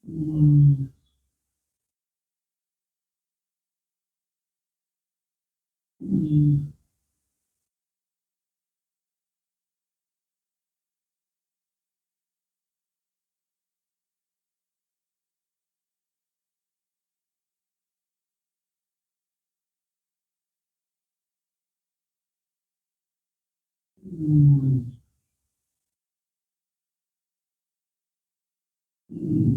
Mm, mm, mm, mm,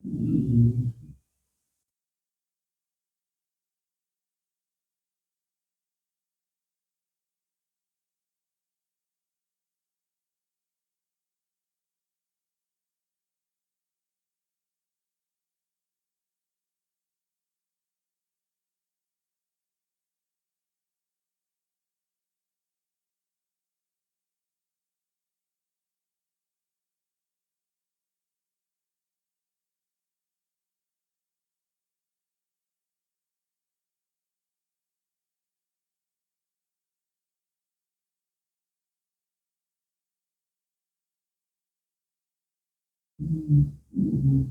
mm, mm, mm.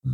हाँ,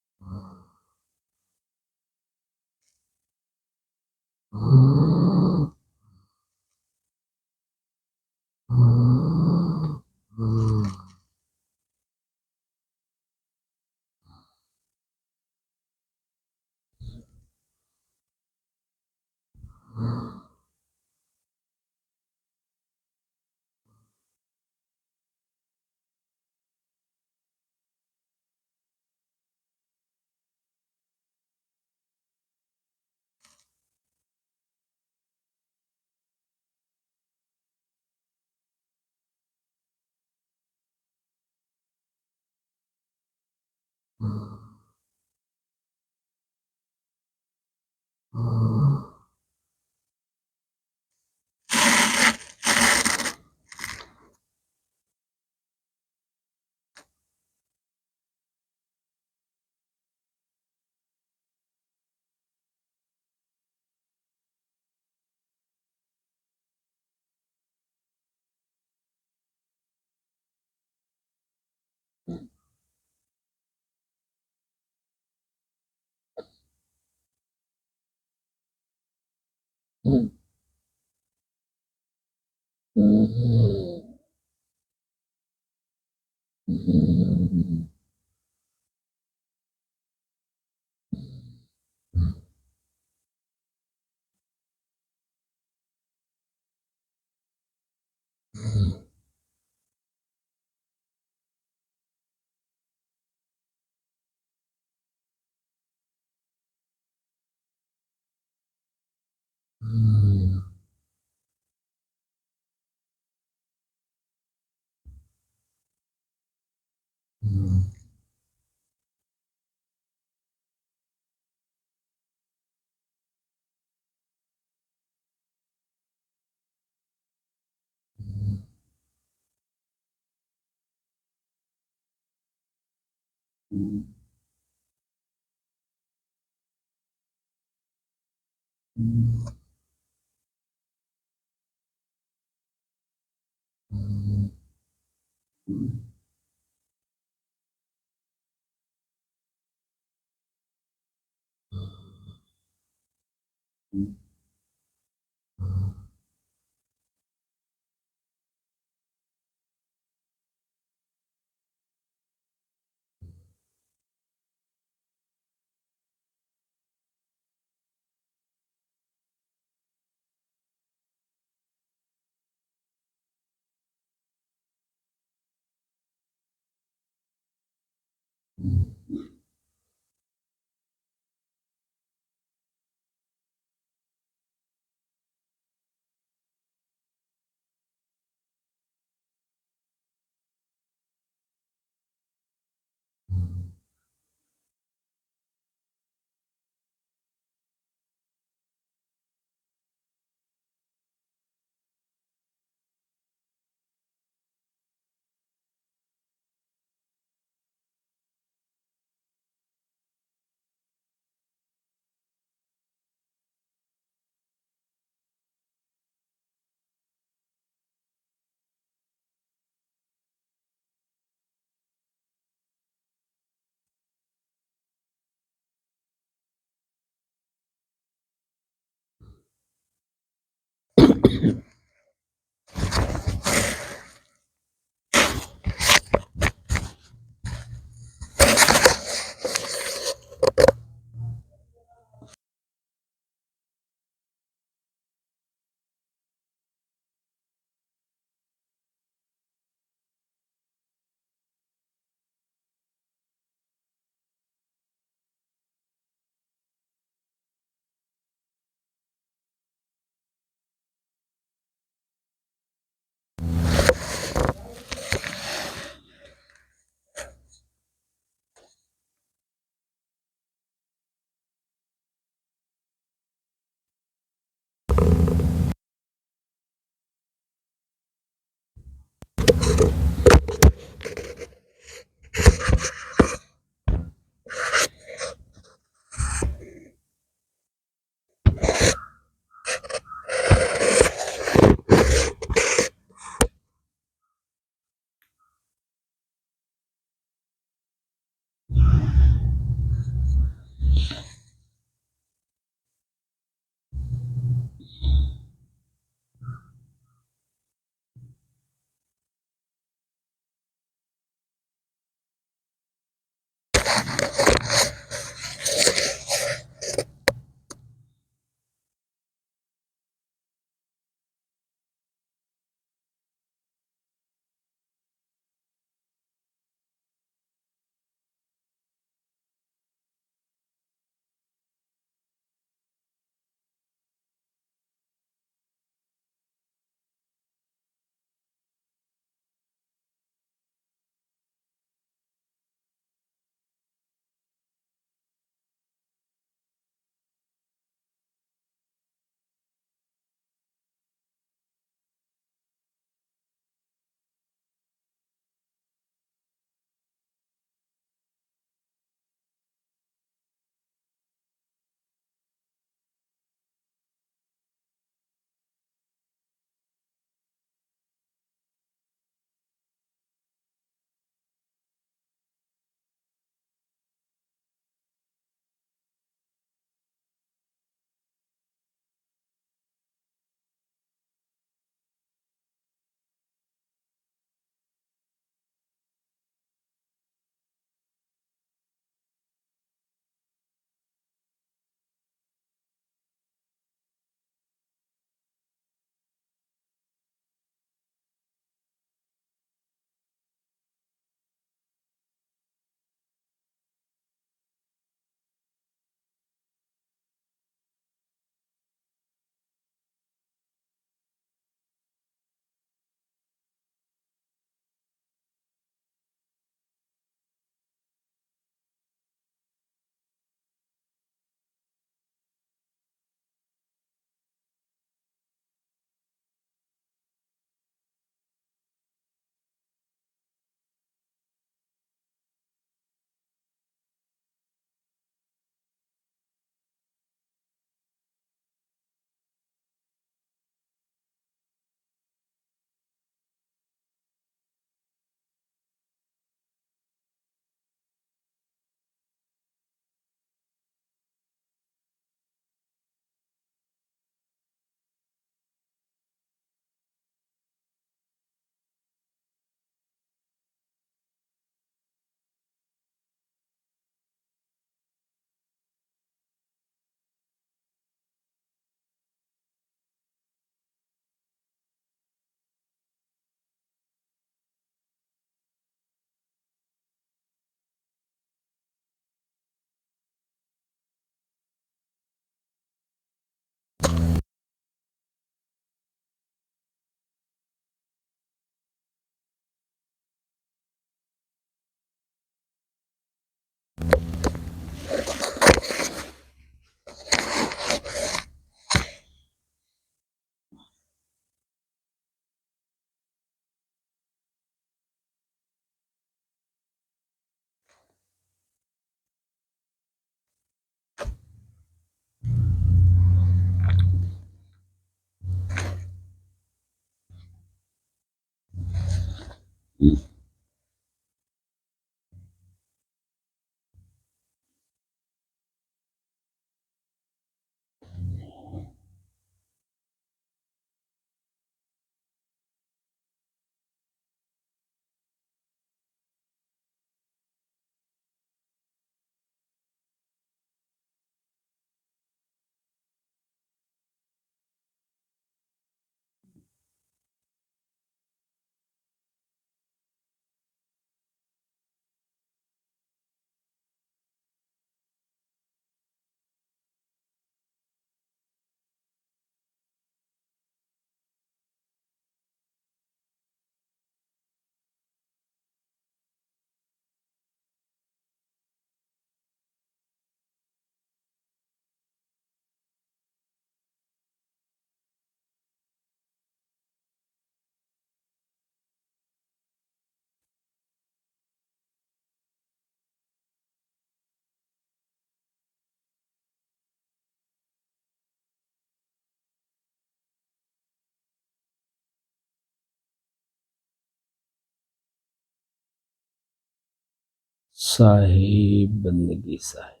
साहिब बंदगी साहिब।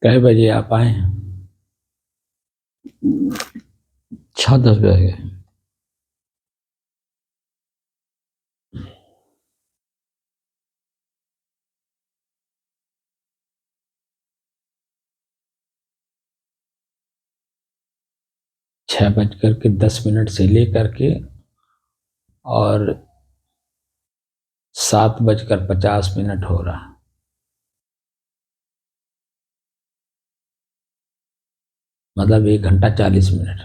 कै बजे आप आए हैं? 6-10 बजे। छः बजकर के 10 से लेकर के और 7:50 हो रहा। मतलब 1 घंटा 40 मिनट।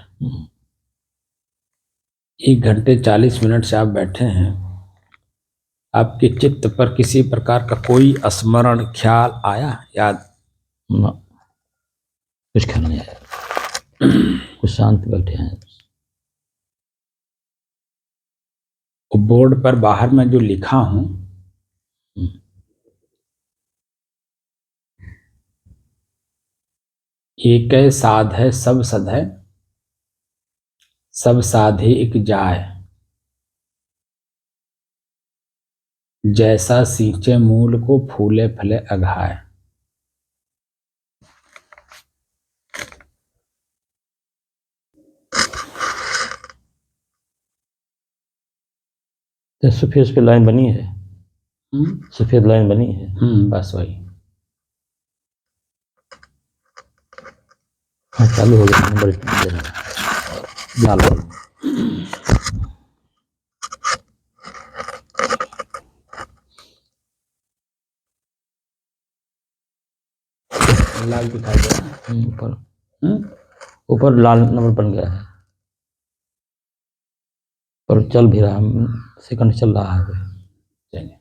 1 घंटे 40 मिनट से आप बैठे हैं। आपके चित्त पर किसी प्रकार का कोई स्मरण ख्याल आया? याद ना, कुछ ख्याल नहीं आया। कुछ शांत बैठे हैं। बोर्ड पर बाहर में जो लिखा हूं, एक साध है सब सध है, सब साधे एक जाय, जैसा सींचे मूल को फूले फले अघाय। तो सफेद पे लाइन बनी है। सफेद लाइन बनी है। बस वही। हाँ, चालू हो गया नंबर लाल वाला। लाल दिखाई दे रहा है ऊपर ऊपर लाल नंबर बन गया है, पर चल भी रहा, सेकंड चल रहा है। चलिए।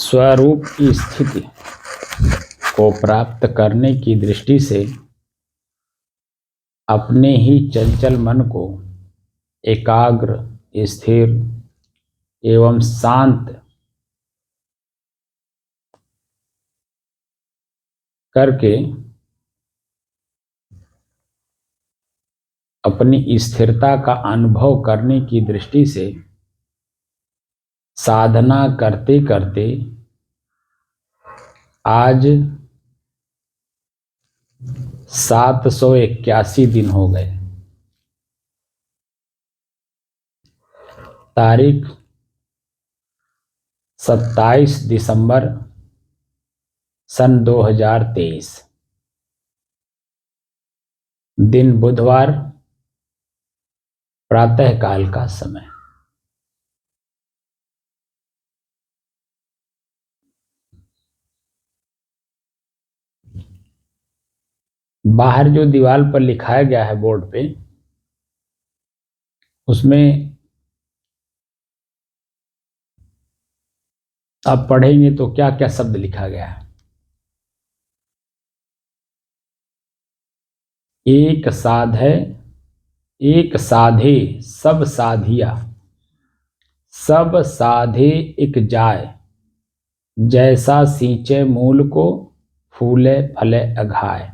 स्वरूप की स्थिति को प्राप्त करने की दृष्टि से अपने ही चंचल मन को एकाग्र, स्थिर एवं शांत करके अपनी स्थिरता का अनुभव करने की दृष्टि से साधना करते करते आज 781 दिन हो गए। तारीख 27 दिसंबर सन 2023, दिन बुधवार, प्रातःकाल का समय। बाहर जो दीवार पर लिखाया गया है बोर्ड पे, उसमें आप पढ़ेंगे तो क्या क्या शब्द लिखा गया है। एक साधे, एक साधे सब साधिया, सब साधे एक जाय, जैसा सींचे मूल को फूले फले अघाय।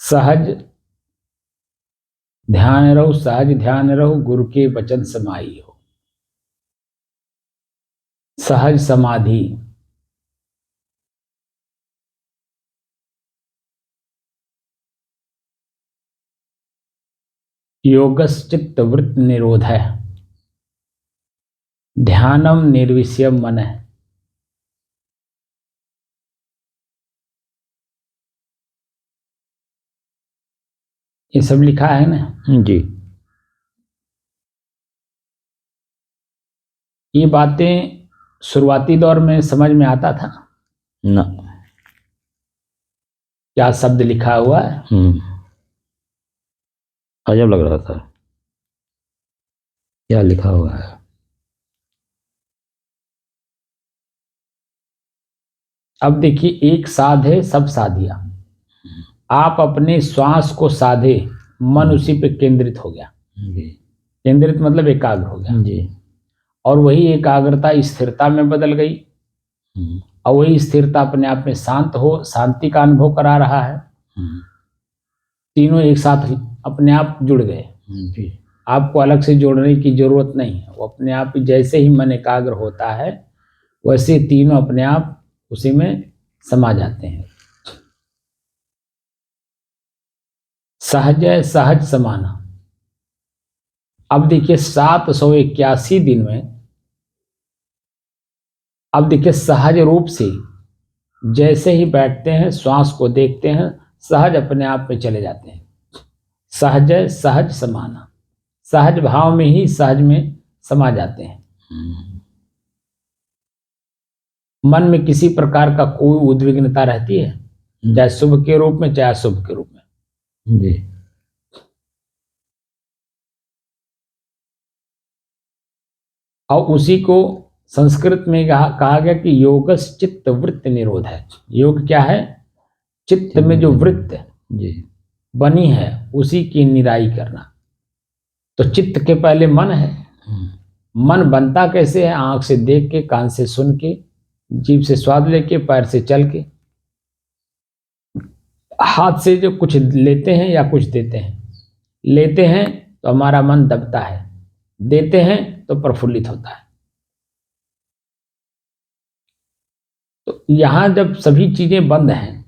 सहज ध्यान रहो, सहज ध्यान रहो, गुरु के वचन समाई हो। सहज समाधि, योगश्चित्त वृत्त निरोध है, ध्यानम निर्विषयम मन है। ये सब लिखा है ना जी। ये बातें शुरुआती दौर में समझ में आता था ना, क्या शब्द लिखा हुआ है। अजब लग रहा था क्या लिखा हुआ है। अब देखिए, एक साधे सब साधिया, आप अपने श्वास को साधे, मन उसी पे केंद्रित हो गया। जी। केंद्रित मतलब एकाग्र हो गया जी। और वही एकाग्रता स्थिरता में बदल गई और वही स्थिरता अपने आप में शांत हो, शांति का अनुभव करा रहा है। तीनों एक साथ अपने आप जुड़ गए। जी। आपको अलग से जोड़ने की जरूरत नहीं है, वो अपने आप ही जैसे ही मन एकाग्र होता है वैसे तीनों अपने आप उसी में समा जाते हैं। सहज सहज समाना। अब देखिए 781 दिन में, अब देखिए सहज रूप से जैसे ही बैठते हैं, श्वास को देखते हैं, सहज अपने आप में चले जाते हैं। सहज सहज समाना, सहज भाव में ही सहज में समा जाते हैं। मन में किसी प्रकार का कोई उद्विग्नता रहती है, चाहे शुभ के रूप में चाहे अशुभ के रूप में। जी। और उसी को संस्कृत में कहा गया कि योगश्चित्त वृत्त निरोध है। योग क्या है? चित्त में जो वृत्त जी बनी है उसी की निराई करना। तो चित्त के पहले मन है। मन बनता कैसे है? आंख से देख के, कान से सुन के, जीभ से स्वाद लेके, पैर से चल के, हाथ से जो कुछ लेते हैं या कुछ देते हैं। लेते हैं तो हमारा मन दबता है, देते हैं तो प्रफुल्लित होता है। तो यहां जब सभी चीजें बंद हैं,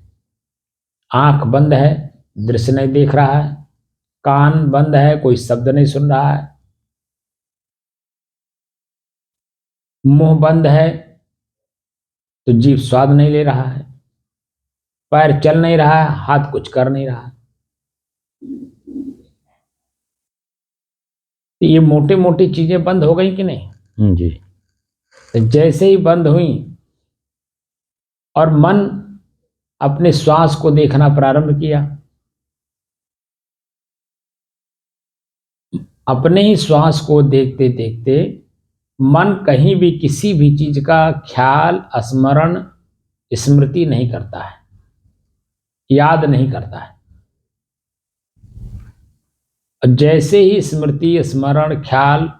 आंख बंद है, दृश्य नहीं देख रहा है, कान बंद है, कोई शब्द नहीं सुन रहा है, मुंह बंद है तो जीभ स्वाद नहीं ले रहा है, पैर चल नहीं रहा है, हाथ कुछ कर नहीं रहा है। तो ये मोटी मोटी चीजें बंद हो गई कि नहीं? जी। तो जैसे ही बंद हुई और मन अपने श्वास को देखना प्रारंभ किया, अपने ही श्वास को देखते देखते मन कहीं भी किसी भी चीज का ख्याल, स्मरण, स्मृति नहीं करता है, याद नहीं करता है। जैसे ही स्मृति, स्मरण, ख्याल,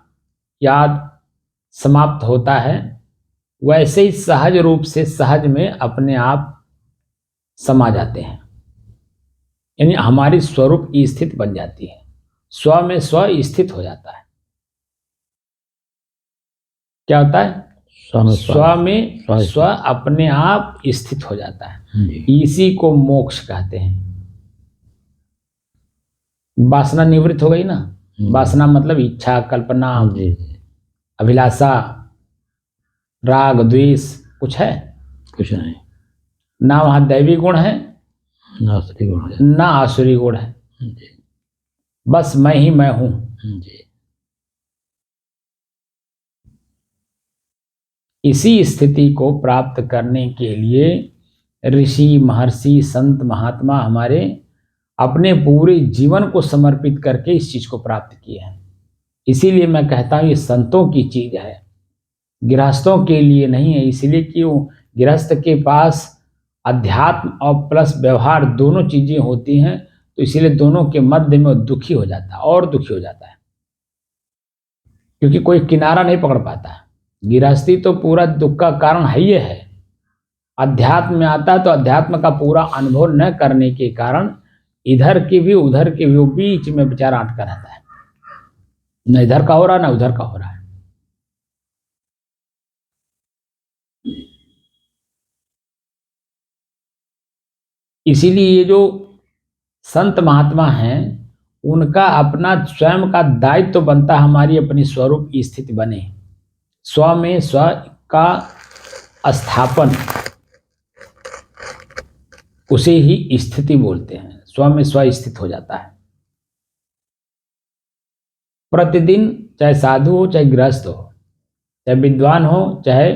याद समाप्त होता है वैसे ही सहज रूप से सहज में अपने आप समा जाते हैं। यानी हमारी स्वरूप की स्थिति बन जाती है, स्व में स्व स्थित हो जाता है। क्या होता है? स्व में स्व अपने आप स्थित हो जाता है। इसी को मोक्ष कहते हैं। वासना निवृत्त हो गई ना, वासना मतलब इच्छा, कल्पना, जी जी, अभिलाषा, राग, द्वेष कुछ है कुछ नहीं, ना, वहाँ दैवी गुण है ना असली गुण है। ना आसुरी गुण है, जी बस मैं ही मैं हूं। जी, इसी स्थिति को प्राप्त करने के लिए ऋषि, महर्षि, संत, महात्मा हमारे अपने पूरे जीवन को समर्पित करके इस चीज को प्राप्त किए हैं। इसीलिए मैं कहता हूं ये संतों की चीज है, गृहस्थों के लिए नहीं है। इसलिए कि वो गृहस्थ के पास अध्यात्म और प्लस व्यवहार दोनों चीजें होती हैं, तो इसीलिए दोनों के मध्य में वो दुखी हो जाता है और दुखी हो जाता है, क्योंकि कोई किनारा नहीं पकड़ पाता। गृहस्थी तो पूरा दुख का कारण है ही है। अध्यात्म में आता है तो अध्यात्म का पूरा अनुभव न करने के कारण इधर के भी उधर के भी बीच में बेचारा अटका रहता है, न इधर का हो रहा न उधर का हो रहा है। इसीलिए ये जो संत महात्मा हैं उनका अपना स्वयं का दायित्व तो बनता है हमारी अपनी स्वरूप की स्थिति बने, स्व में स्व का स्थापन, उसे ही स्थिति बोलते हैं। स्व में स्व स्थित हो जाता है। प्रतिदिन चाहे साधु हो चाहे गृहस्थ हो, चाहे विद्वान हो चाहे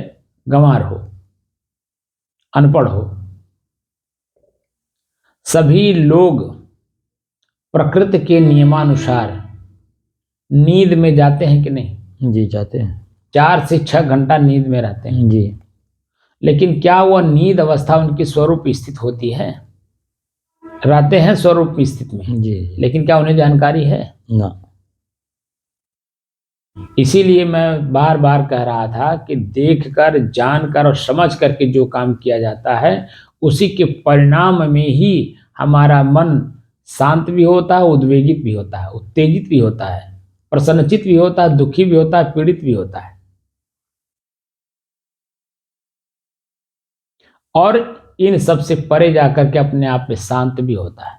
गंवार हो, अनपढ़ हो, सभी लोग प्रकृति के नियमानुसार नींद में जाते हैं कि नहीं? जी जाते हैं। 4 से 6 घंटा नींद में रहते हैं। जी, लेकिन क्या वह नींद अवस्था उनकी स्वरूप स्थित होती है? रहते हैं स्वरूप स्थिति में, जी, लेकिन क्या उन्हें जानकारी है? ना। इसीलिए मैं बार बार कह रहा था कि देखकर, जानकर और समझ करके जो काम किया जाता है उसी के परिणाम में ही हमारा मन शांत भी होता है, उद्वेगित भी होता है, उत्तेजित भी होता है, प्रसन्नचित भी होता है, दुखी भी होता है, पीड़ित भी होता है। और इन सब से परे जाकर के अपने आप में शांत भी होता है।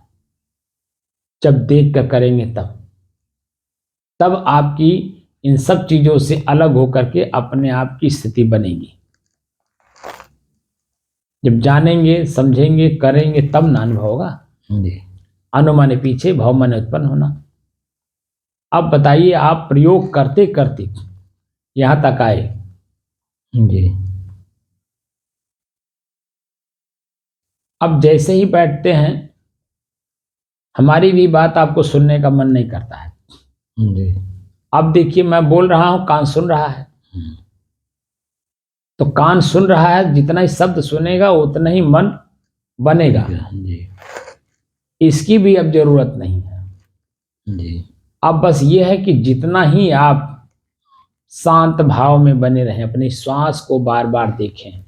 जब देख कर करेंगे तब आपकी इन सब चीजों से अलग होकर के अपने आप की स्थिति बनेगी। जब जानेंगे, समझेंगे, करेंगे तब ना अनुभव होगा। जी, अनुमाने पीछे भाव मन उत्पन्न होना। अब बताइए, आप प्रयोग करते करते यहां तक आए, जी, अब जैसे ही बैठते हैं हमारी भी बात आपको सुनने का मन नहीं करता है। जी, अब देखिए, मैं बोल रहा हूं, कान सुन रहा है, तो कान सुन रहा है, जितना ही शब्द सुनेगा उतना ही मन बनेगा। जी, इसकी भी अब जरूरत नहीं है। जी, अब बस ये है कि जितना ही आप शांत भाव में बने रहें, अपनी श्वास को बार बार देखें।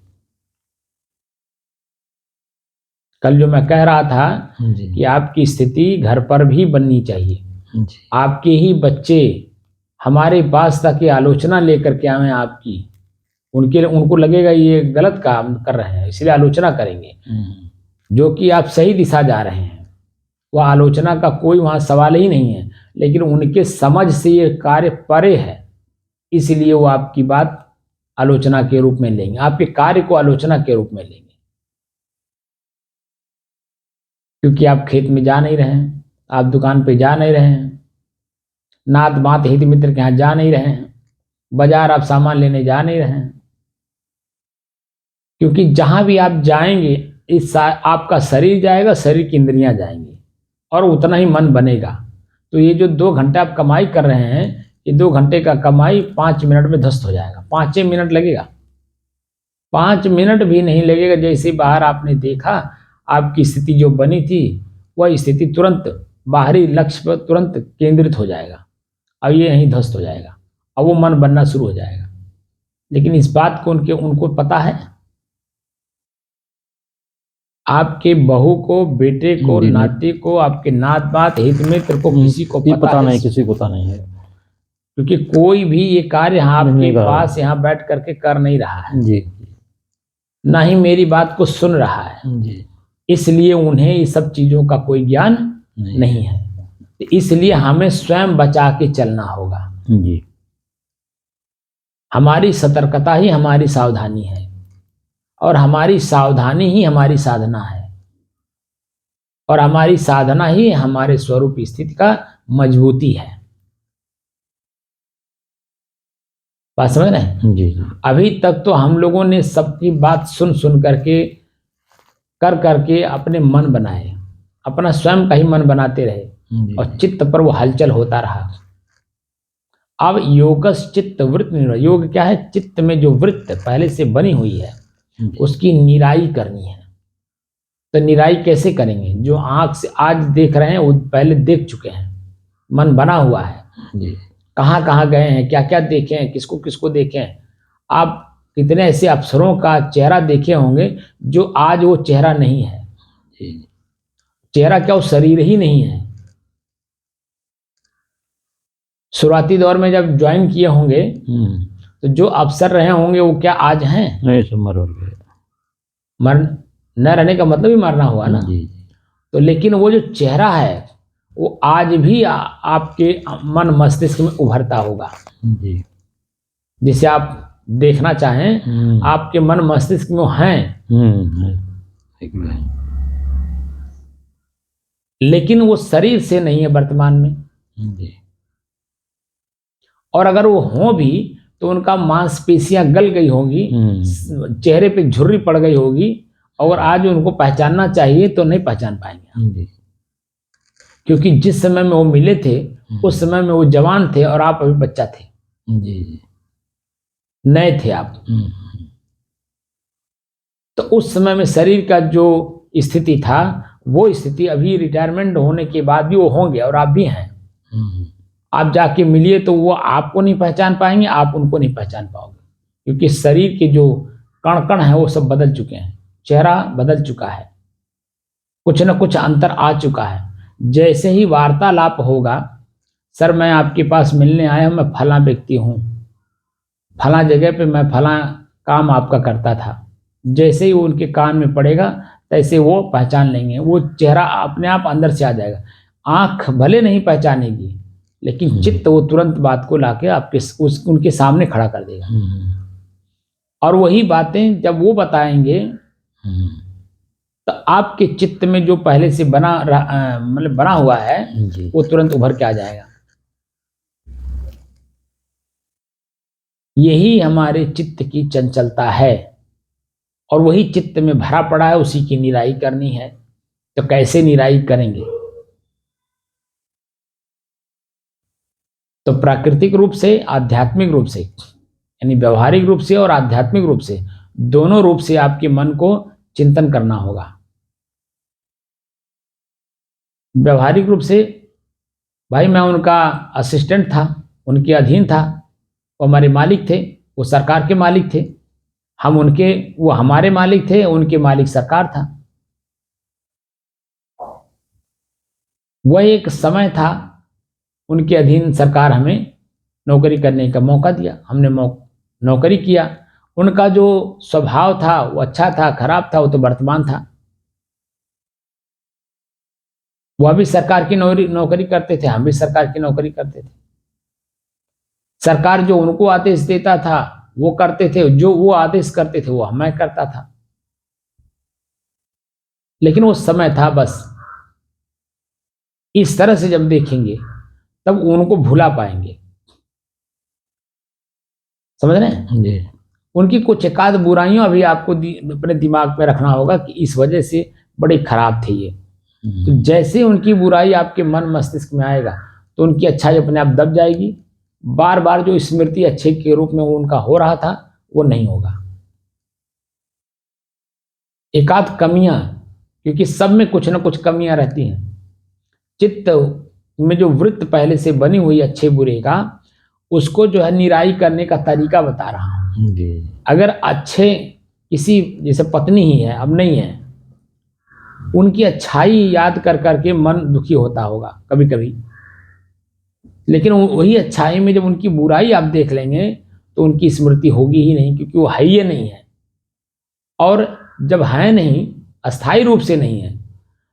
कल जो मैं कह रहा था जी, कि आपकी स्थिति घर पर भी बननी चाहिए। जी, आपके ही बच्चे हमारे पास तक ये आलोचना लेकर के आए आपकी, उनको लगेगा ये गलत काम कर रहे हैं, इसलिए आलोचना करेंगे, जो कि आप सही दिशा जा रहे हैं। वह आलोचना का कोई वहां सवाल ही नहीं है, लेकिन उनके समझ से ये कार्य परे है, इसलिए वो आपकी बात आलोचना के रूप में लेंगे, आपके कार्य को आलोचना के रूप में लेंगे। क्योंकि आप खेत में जा नहीं रहे हैं, आप दुकान पे जा नहीं रहे हैं, नात बात हित मित्र के यहाँ जा नहीं रहे हैं, बाजार आप सामान लेने जा नहीं रहे हैं। क्योंकि जहां भी आप जाएंगे आपका शरीर जाएगा, शरीर की इंद्रियां जाएंगी और उतना ही मन बनेगा। तो ये जो 2 घंटे आप कमाई कर रहे हैं, ये 2 घंटे का कमाई 5 मिनट में ध्वस्त हो जाएगा। 5 मिनट लगेगा, 5 मिनट भी नहीं लगेगा। जैसे बाहर आपने देखा, आपकी स्थिति जो बनी थी वह स्थिति तुरंत बाहरी लक्ष्य पर तुरंत केंद्रित हो जाएगा, अब ये यहीं ध्वस्त हो जाएगा, अब वो मन बनना शुरू हो जाएगा। लेकिन इस बात को उनको पता है, आपके बहू को, बेटे को, नाती को, आपके नात बात हित मित्र को, किसी को पता नहीं, किसी को पता नहीं है। क्योंकि कोई भी ये कार्य आपके पास यहाँ बैठ करके कर नहीं रहा है जी, ना ही मेरी बात को सुन रहा है जी, इसलिए उन्हें इस सब चीजों का कोई ज्ञान नहीं है। तो इसलिए हमें स्वयं बचा के चलना होगा। जी। हमारी सतर्कता ही हमारी सावधानी है, और हमारी सावधानी ही हमारी साधना है, और हमारी साधना ही हमारे स्वरूप स्थिति का मजबूती है। बात समझ रहे हैं? जी जी। अभी तक तो हम लोगों ने सबकी बात सुन सुन करके कर करके अपने मन बनाए, अपना स्वयं का ही मन बनाते रहे, जी। और चित्त पर वो हलचल होता रहा। अब योगस चित्त वृत्त निरोध। योग क्या है? चित्त में जो वृत्त पहले से बनी हुई है जी। उसकी निराई करनी है। तो निराई कैसे करेंगे? जो आंख से आज देख रहे हैं वो पहले देख चुके हैं, मन बना हुआ है। जी। कहाँ कहाँ गए हैं, क्या क्या देखे हैं, किसको किसको देखे हैं। आप कितने ऐसे अफसरों का चेहरा देखे होंगे जो आज वो चेहरा नहीं है। जी। चेहरा क्या, वो शरीर ही नहीं है। शुरुआती दौर में जब ज्वाइन किए होंगे तो जो अफसर रहे होंगे वो क्या आज हैं? नहीं, सब मर गए। मर न रहने का मतलब ही मरना हुआ ना। जी। तो लेकिन वो जो चेहरा है वो आज भी आपके मन मस्तिष्क में उभरता होगा। जी। जिसे आप देखना चाहें, आपके मन मस्तिष्क में वो हैं, लेकिन वो शरीर से नहीं है वर्तमान में। जी। और अगर वो हों भी तो उनका मांसपेशियां गल गई होगी, चेहरे पे झुर्री पड़ गई होगी, और आज उनको पहचानना चाहिए तो नहीं पहचान पाएंगे। जी। क्योंकि जिस समय में वो मिले थे उस समय में वो जवान थे और आप अभी बच्चा थे। जी। नए थे आप। तो उस समय में शरीर का जो स्थिति था वो स्थिति अभी रिटायरमेंट होने के बाद भी वो होंगे, और आप भी हैं। आप जाके मिलिए तो वो आपको नहीं पहचान पाएंगे, आप उनको नहीं पहचान पाओगे, क्योंकि शरीर के जो कण कण है वो सब बदल चुके हैं, चेहरा बदल चुका है, कुछ न कुछ अंतर आ चुका है। जैसे ही वार्तालाप होगा, सर मैं आपके पास मिलने आया हूं, मैं फला व्यक्ति हूं, फला जगह पे मैं फला काम आपका करता था, जैसे ही वो उनके कान में पड़ेगा तैसे वो पहचान लेंगे, वो चेहरा अपने आप अंदर से आ जाएगा। आंख भले नहीं पहचानेगी, लेकिन चित्त वो तुरंत बात को लाके आपके उनके सामने खड़ा कर देगा। और वही बातें जब वो बताएंगे तो आपके चित्त में जो पहले से मतलब बना हुआ है वो तुरंत उभर के आ जाएगा। यही हमारे चित्त की चंचलता है, और वही चित्त में भरा पड़ा है, उसी की निराई करनी है। तो कैसे निराई करेंगे? तो प्राकृतिक रूप से, आध्यात्मिक रूप से, यानी व्यवहारिक रूप से और आध्यात्मिक रूप से, दोनों रूप से आपके मन को चिंतन करना होगा। व्यवहारिक रूप से, भाई मैं उनका असिस्टेंट था, उनके अधीन था, वो हमारे मालिक थे, वो सरकार के मालिक थे, हम उनके, वो हमारे मालिक थे, उनके मालिक सरकार था। वह एक समय था, उनके अधीन सरकार हमें नौकरी करने का मौका दिया, हमने नौकरी किया। उनका जो स्वभाव था वो अच्छा था खराब था वो तो वर्तमान था। वह भी सरकार की नौकरी करते थे, हम भी सरकार की नौकरी करते थे। सरकार जो उनको आदेश देता था वो करते थे, जो वो आदेश करते थे वो मैं करता था। लेकिन वो समय था बस। इस तरह से जब देखेंगे तब उनको भुला पाएंगे। समझ रहे हैं? जी। उनकी कुछ एकाध बुराइयां अभी आपको अपने दिमाग में रखना होगा कि इस वजह से बड़े खराब थे ये। तो जैसे उनकी बुराई आपके मन मस्तिष्क में आएगा तो उनकी अच्छाई अपने आप दब जाएगी। बार बार जो स्मृति अच्छे के रूप में वो उनका हो रहा था वो नहीं होगा। एकाध कमियां, क्योंकि सब में कुछ ना कुछ कमियां रहती हैं। चित्त में जो वृत्त पहले से बनी हुई अच्छे बुरे का, उसको जो है निराई करने का तरीका बता रहा हूं। अगर अच्छे किसी, जैसे पत्नी ही है, अब नहीं है, उनकी अच्छाई याद कर करके मन दुखी होता होगा कभी कभी, लेकिन वही अच्छाई में जब उनकी बुराई आप देख लेंगे तो उनकी स्मृति होगी ही नहीं, क्योंकि वो है ही नहीं है। और जब है नहीं, अस्थायी रूप से नहीं है,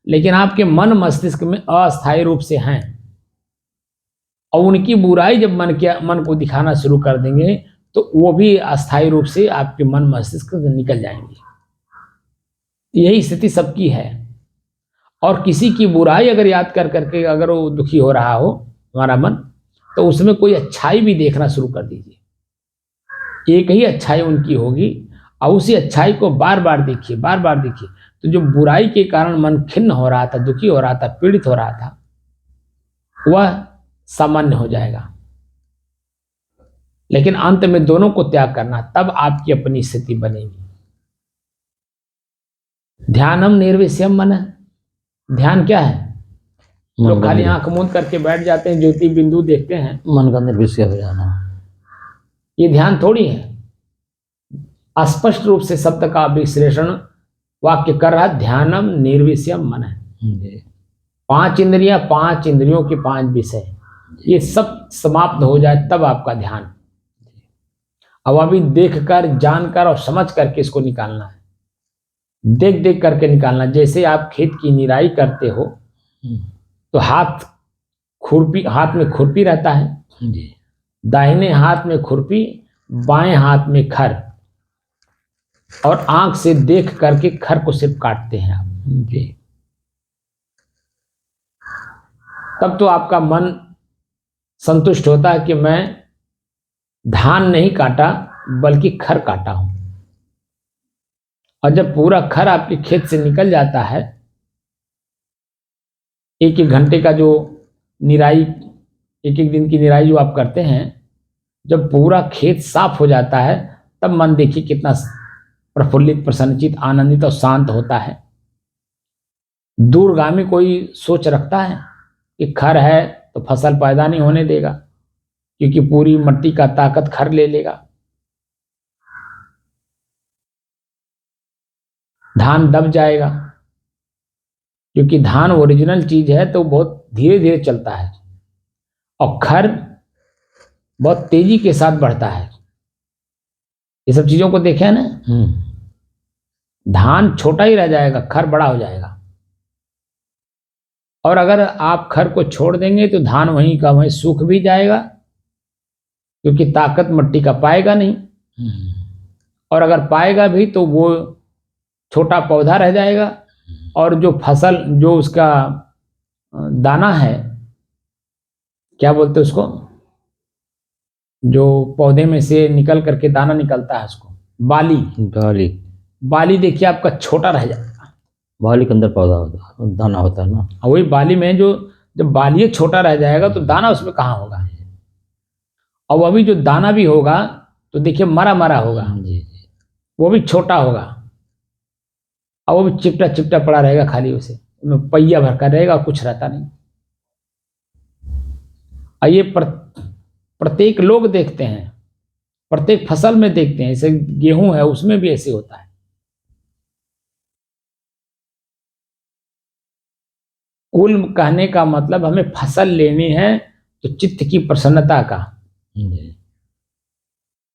लेकिन आपके मन मस्तिष्क में अस्थायी रूप से हैं, और उनकी बुराई जब मन को दिखाना शुरू कर देंगे तो वो भी अस्थायी रूप से आपके मन मस्तिष्क से निकल जाएंगे। यही स्थिति सबकी है। और किसी की बुराई अगर याद कर करके अगर वो दुखी हो रहा हो हमारा मन, तो उसमें कोई अच्छाई भी देखना शुरू कर दीजिए। एक ही अच्छाई उनकी होगी और उसी अच्छाई को बार बार देखिए, बार बार देखिए, तो जो बुराई के कारण मन खिन्न हो रहा था, दुखी हो रहा था, पीड़ित हो रहा था, वह सामान्य हो जाएगा। लेकिन अंत में दोनों को त्याग करना, तब आपकी अपनी स्थिति बनेगी। ध्यानम निर्विषयम मन। ध्यान क्या है? लोग खाली आंख मूंद करके बैठ जाते हैं, ज्योति बिंदु देखते हैं, मन का निर्विषय हो जाना, ये ध्यान थोड़ी है। स्पष्ट रूप से शब्द का विश्लेषण वाक्य कर रहा, ध्यानम निर्विषयम मन है। 5 इंद्रियां, 5 इंद्रियों के 5 विषय, ये सब समाप्त हो जाए तब आपका ध्यान। अब अभी देखकर, जानकर और समझ करके इसको निकालना है, देख देख करके निकालना। जैसे आप खेत की निराई करते हो तो हाथ में खुरपी रहता है, दाहिने हाथ में खुरपी, बाएं हाथ में खर, और आंख से देख करके खर को सिर्फ काटते हैं आप जी। तब तो आपका मन संतुष्ट होता है कि मैं धान नहीं काटा बल्कि खर काटा हूं। और जब पूरा खर आपके खेत से निकल जाता है, 1-1 घंटे का जो निराई, 1-1 दिन की निराई जो आप करते हैं, जब पूरा खेत साफ हो जाता है, तब मन देखिए कितना प्रफुल्लित, प्रसन्नचित, आनंदित और शांत होता है। दूरगामी कोई सोच रखता है कि खर है तो फसल पैदा नहीं होने देगा, क्योंकि पूरी मिट्टी का ताकत खर ले लेगा, धान दब जाएगा। क्योंकि धान ओरिजिनल चीज है तो बहुत धीरे धीरे चलता है, और खर बहुत तेजी के साथ बढ़ता है। ये सब चीजों को देखे ना, धान छोटा ही रह जाएगा, खर बड़ा हो जाएगा। और अगर आप खर को छोड़ देंगे तो धान वहीं का वहीं सूख भी जाएगा, क्योंकि ताकत मिट्टी का पाएगा नहीं, और अगर पाएगा भी तो वो छोटा पौधा रह जाएगा, और जो फसल, जो उसका दाना है, क्या बोलते हैं उसको, जो पौधे में से निकल करके दाना निकलता है, उसको बाली देखिए आपका छोटा रह जाएगा। बाली के अंदर पौधा होता है, दाना होता है ना, वही बाली में जो जब बाली छोटा रह जाएगा तो दाना उसमें कहाँ होगा। और अभी जो दाना भी होगा तो देखिए मरा मरा होगा, वो भी छोटा होगा, और वो भी चिपटा चिपटा पड़ा रहेगा, खाली उसे उसमें पहिया भरकर रहेगा और कुछ रहता नहीं। और ये प्रत्येक लोग देखते हैं, प्रत्येक फसल में देखते हैं। जैसे गेहूं है, उसमें भी ऐसे होता है। कुल कहने का मतलब हमें फसल लेनी है तो चित्त की प्रसन्नता का,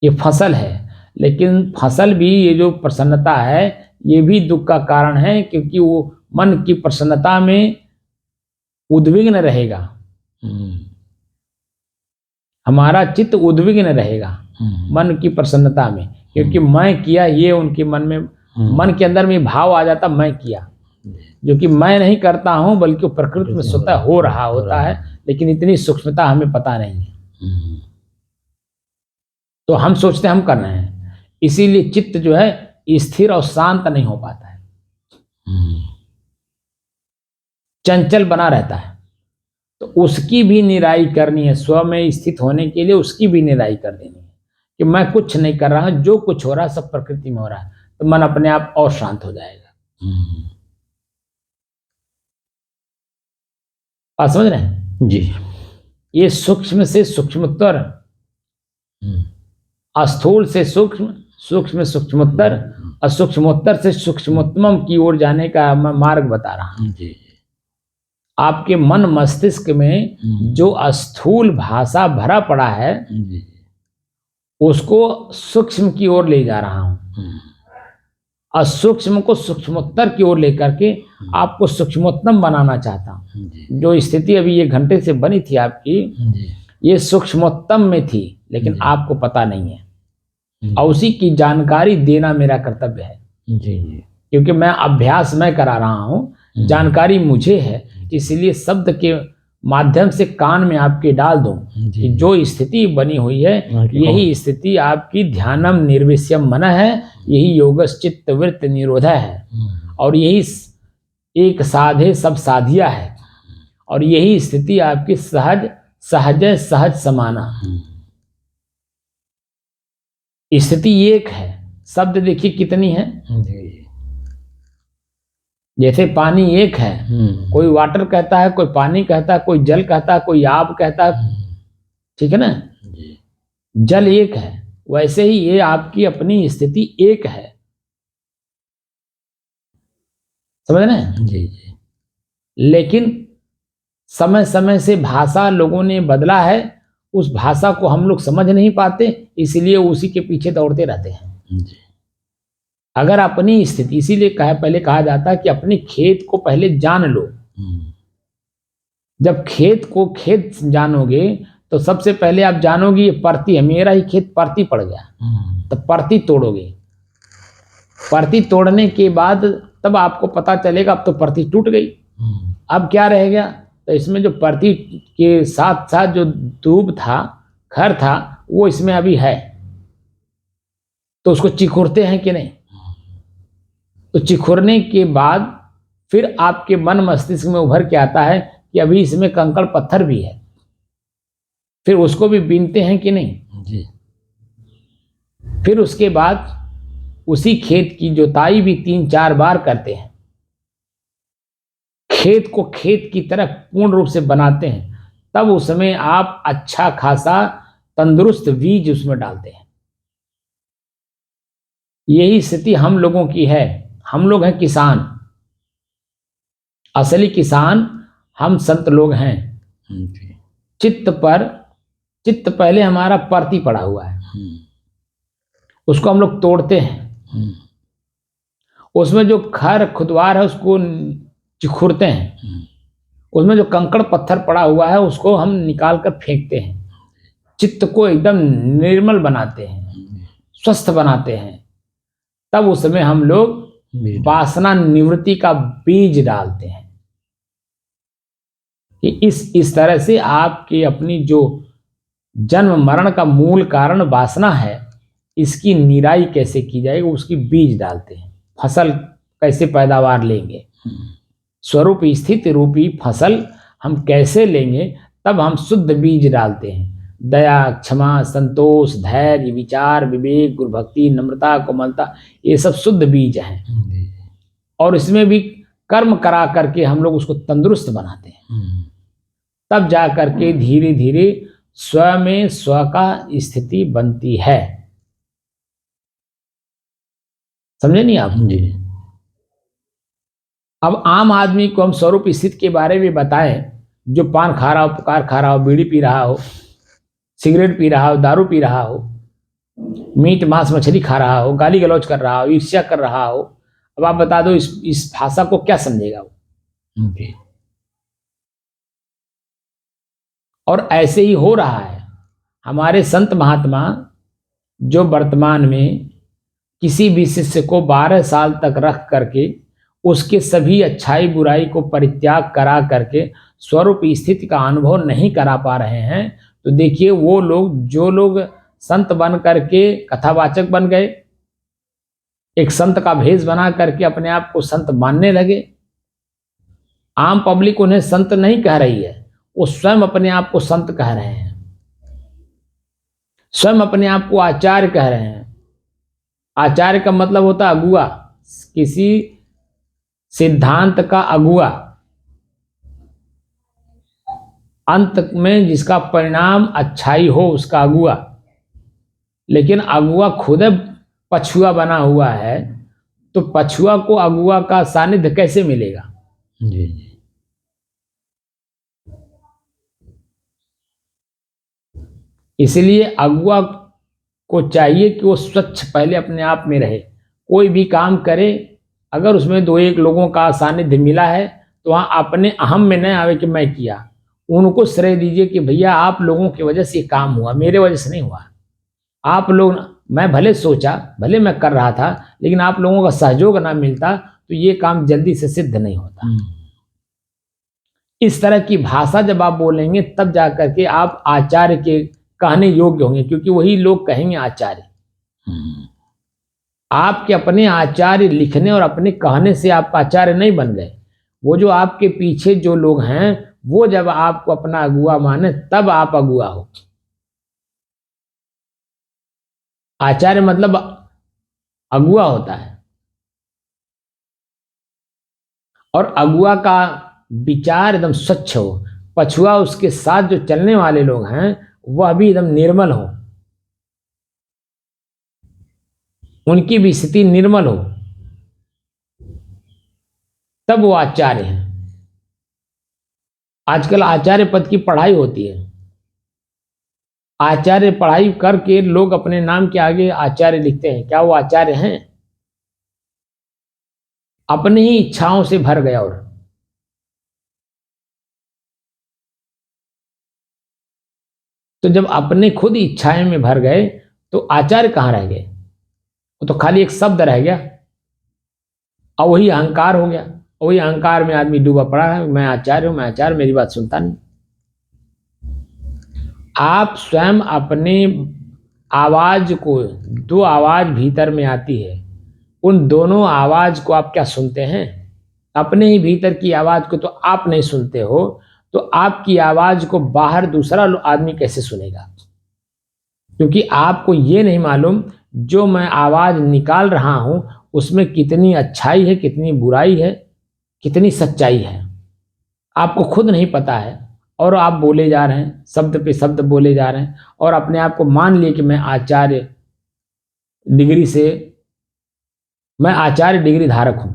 ये फसल है। लेकिन फसल भी, ये जो प्रसन्नता है, ये भी दुख का कारण है, क्योंकि वो मन की प्रसन्नता में उद्विग्न रहेगा, हमारा चित्त उद्विग्न रहेगा मन की प्रसन्नता में, क्योंकि मैं किया, ये उनके मन में, मन के अंदर में भाव आ जाता मैं किया, जो कि मैं नहीं करता हूं बल्कि प्रकृति में स्वतः हो रहा होता है। लेकिन इतनी सूक्ष्मता हमें पता नहीं है, तो हम सोचते हैं हम कर रहे हैं, इसीलिए चित्त जो है स्थिर और शांत नहीं हो पाता है, चंचल बना रहता है। तो उसकी भी निराई करनी है, स्व में स्थित होने के लिए उसकी भी निराई कर देनी है कि मैं कुछ नहीं कर रहा हूं, जो कुछ हो रहा है सब प्रकृति में हो रहा है, तो मन अपने आप और शांत हो जाएगा। आप समझ रहे हैं जी। ये सूक्ष्म से सूक्ष्मतर, स्थूल से सूक्ष्म, सूक्ष्म सूक्ष्मोत्तर, और सूक्ष्मोत्तर से सूक्ष्मोत्तम की ओर जाने का मैं मार्ग बता रहा हूं। आपके मन मस्तिष्क में जो स्थूल भाषा भरा पड़ा है, उसको सूक्ष्म की ओर ले जा रहा हूं, और सूक्ष्म को सूक्ष्मोत्तर की ओर लेकर के आपको सूक्ष्मोत्तम बनाना चाहता हूं। जो स्थिति अभी 1 घंटे से बनी थी आपकी, ये सूक्ष्मोत्तम में थी, लेकिन जी। आपको पता नहीं है, और उसी की जानकारी देना मेरा कर्तव्य है। जी जी क्योंकि मैं अभ्यास मैं करा रहा हूँ, जानकारी मुझे है, इसलिए शब्द के माध्यम से कान में आपके डाल दूं जी। कि जो स्थिति बनी हुई है यही स्थिति आपकी ध्यानम निर्विष्यम मन है, यही योगश्चित्त वृत्त निरोधा है, और यही एक साधे सब साधिया है, और यही स्थिति आपकी सहज सहज सहज समाना। स्थिति एक है, शब्द देखिए कितनी है। जी जैसे पानी एक है, कोई वाटर कहता है, कोई पानी कहता है, कोई जल कहता है, कोई आब कहता है, ठीक है ना। जी जल एक है, वैसे ही ये आपकी अपनी स्थिति एक है, समझ रहे हैं। जी जी लेकिन समय समय से भाषा लोगों ने बदला है, उस भाषा को हम लोग समझ नहीं पाते, इसलिए उसी के पीछे दौड़ते रहते हैं। जी अगर अपनी स्थिति, इसीलिए पहले कहा जाता है कि अपने खेत को पहले जान लो। जब खेत को खेत जानोगे तो सबसे पहले आप जानोगे ये परती है, मेरा ही खेत परती पड़ गया, तो परती तोड़ोगे। परती तोड़ने के बाद तब आपको पता चलेगा अब तो परती टूट गई, अब क्या रह गया। तो इसमें जो परती के साथ साथ जो दूब था, खर था, वो इसमें अभी है, तो उसको चिखुरते हैं कि नहीं। तो चिखुरने के बाद फिर आपके मन मस्तिष्क में उभर के आता है कि अभी इसमें कंकड़ पत्थर भी है, फिर उसको भी बीनते हैं कि नहीं जी। फिर उसके बाद उसी खेत की जुताई भी 3-4 बार करते हैं, खेत को खेत की तरह पूर्ण रूप से बनाते हैं, तब उसमें आप अच्छा खासा तंदुरुस्त बीज उसमें डालते हैं। यही स्थिति हम लोगों की है। हम लोग हैं किसान, असली किसान हम संत लोग हैं। चित्त पहले हमारा परती पड़ा हुआ है, उसको हम लोग तोड़ते हैं, उसमें जो खर खुदवार है उसको चिखुरते हैं, उसमें जो कंकड़ पत्थर पड़ा हुआ है उसको हम निकाल कर फेंकते हैं, चित्त को एकदम निर्मल बनाते हैं, स्वस्थ बनाते हैं। तब उसमें हम लोग वासना निवृत्ति का बीज डालते हैं कि इस तरह से आपकी अपनी जो जन्म मरण का मूल कारण वासना है, इसकी निराई कैसे की जाएगी, उसकी बीज डालते हैं। फसल कैसे पैदावार लेंगे, स्वरूप स्थित रूपी फसल हम कैसे लेंगे, तब हम शुद्ध बीज डालते हैं। दया, क्षमा, संतोष, धैर्य, विचार, विवेक, गुरु भक्ति, नम्रता, कोमलता, ये सब शुद्ध बीज हैं, और इसमें भी कर्म करा करके हम लोग उसको तंदुरुस्त बनाते हैं। तब जा करके धीरे धीरे स्व में स्व का स्थिति बनती है। समझे नहीं आप जी। अब आम आदमी को हम स्वरूप स्थिति के बारे में बताएं, जो पान खा रहा हो, पुकार खा रहा हो, बीड़ी पी रहा हो, सिगरेट पी रहा हो, दारू पी रहा हो, मीट मांस मछली खा रहा हो, गाली गलौज कर रहा हो, ईर्ष्या कर रहा हो, अब आप बता दो इस भाषा को क्या समझेगा वो। और ऐसे ही हो रहा है। हमारे संत महात्मा जो वर्तमान में किसी भी शिष्य को 12 साल तक रख करके उसके सभी अच्छाई बुराई को परित्याग करा करके स्वरूप स्थिति का अनुभव नहीं करा पा रहे हैं, तो देखिए वो लोग, जो लोग संत बन करके कथावाचक बन गए, एक संत का भेष बना करके अपने आप को संत मानने लगे, आम पब्लिक उन्हें संत नहीं कह रही है, वो स्वयं अपने आप को संत कह रहे हैं, स्वयं अपने आप को आचार्य कह रहे हैं। आचार्य का मतलब होता है अगुआ, किसी सिद्धांत का अगुआ, अंत में जिसका परिणाम अच्छाई हो उसका अगुआ। लेकिन अगुआ खुद पछुआ बना हुआ है, तो पछुआ को अगुआ का सानिध्य कैसे मिलेगा। जी जी। इसलिए अगुआ को चाहिए कि वो स्वच्छ पहले अपने आप में रहे। कोई भी काम करे, अगर उसमें 2-1 लोगों का सानिध्य मिला है तो वहाँ अपने अहम में न आवे कि मैं किया, उनको श्रेय दीजिए कि भैया आप लोगों की वजह से ये काम हुआ, मेरे वजह से नहीं हुआ। आप लोग, मैं भले सोचा, भले मैं कर रहा था, लेकिन आप लोगों का सहयोग ना मिलता तो ये काम जल्दी से सिद्ध नहीं होता। इस तरह की भाषा जब आप बोलेंगे तब जाकर के आप आचार्य के कहने योग्य होंगे, क्योंकि वही लोग कहेंगे आचार्य। आपके अपने आचार्य लिखने और अपने कहने से आप आचार्य नहीं बन गए। वो जो आपके पीछे जो लोग हैं वो जब आपको अपना अगुआ माने तब आप अगुआ हो। आचार्य मतलब अगुआ होता है, और अगुआ का विचार एकदम स्वच्छ हो, पछुआ उसके साथ जो चलने वाले लोग हैं वह भी एकदम निर्मल हो, उनकी भी स्थिति निर्मल हो, तब वो आचार्य हैं। आजकल आचार्य पद की पढ़ाई होती है, आचार्य पढ़ाई करके लोग अपने नाम के आगे आचार्य लिखते हैं। क्या वो आचार्य हैं? अपनी ही इच्छाओं से भर गया। और तो जब अपने खुद इच्छाएं में भर गए तो आचार्य कहां रह गए? वो तो खाली एक शब्द रह गया, और वही अहंकार हो गया। वही अहंकार में आदमी डूबा पड़ा है, मैं आचार्य हूं, मैं आचार्य, मेरी बात सुनता नहीं। आप स्वयं अपने आवाज को, दो आवाज भीतर में आती है, उन दोनों आवाज को आप क्या सुनते हैं? अपने ही भीतर की आवाज को तो आप नहीं सुनते हो, तो आपकी आवाज को बाहर दूसरा आदमी कैसे सुनेगा? क्योंकि आपको ये नहीं मालूम जो मैं आवाज निकाल रहा हूं उसमें कितनी अच्छाई है, कितनी बुराई है, कितनी सच्चाई है, आपको खुद नहीं पता है। और आप बोले जा रहे हैं, शब्द पे शब्द बोले जा रहे हैं, और अपने आप को मान लिए कि मैं आचार्य डिग्री से, मैं आचार्य डिग्री धारक हूं।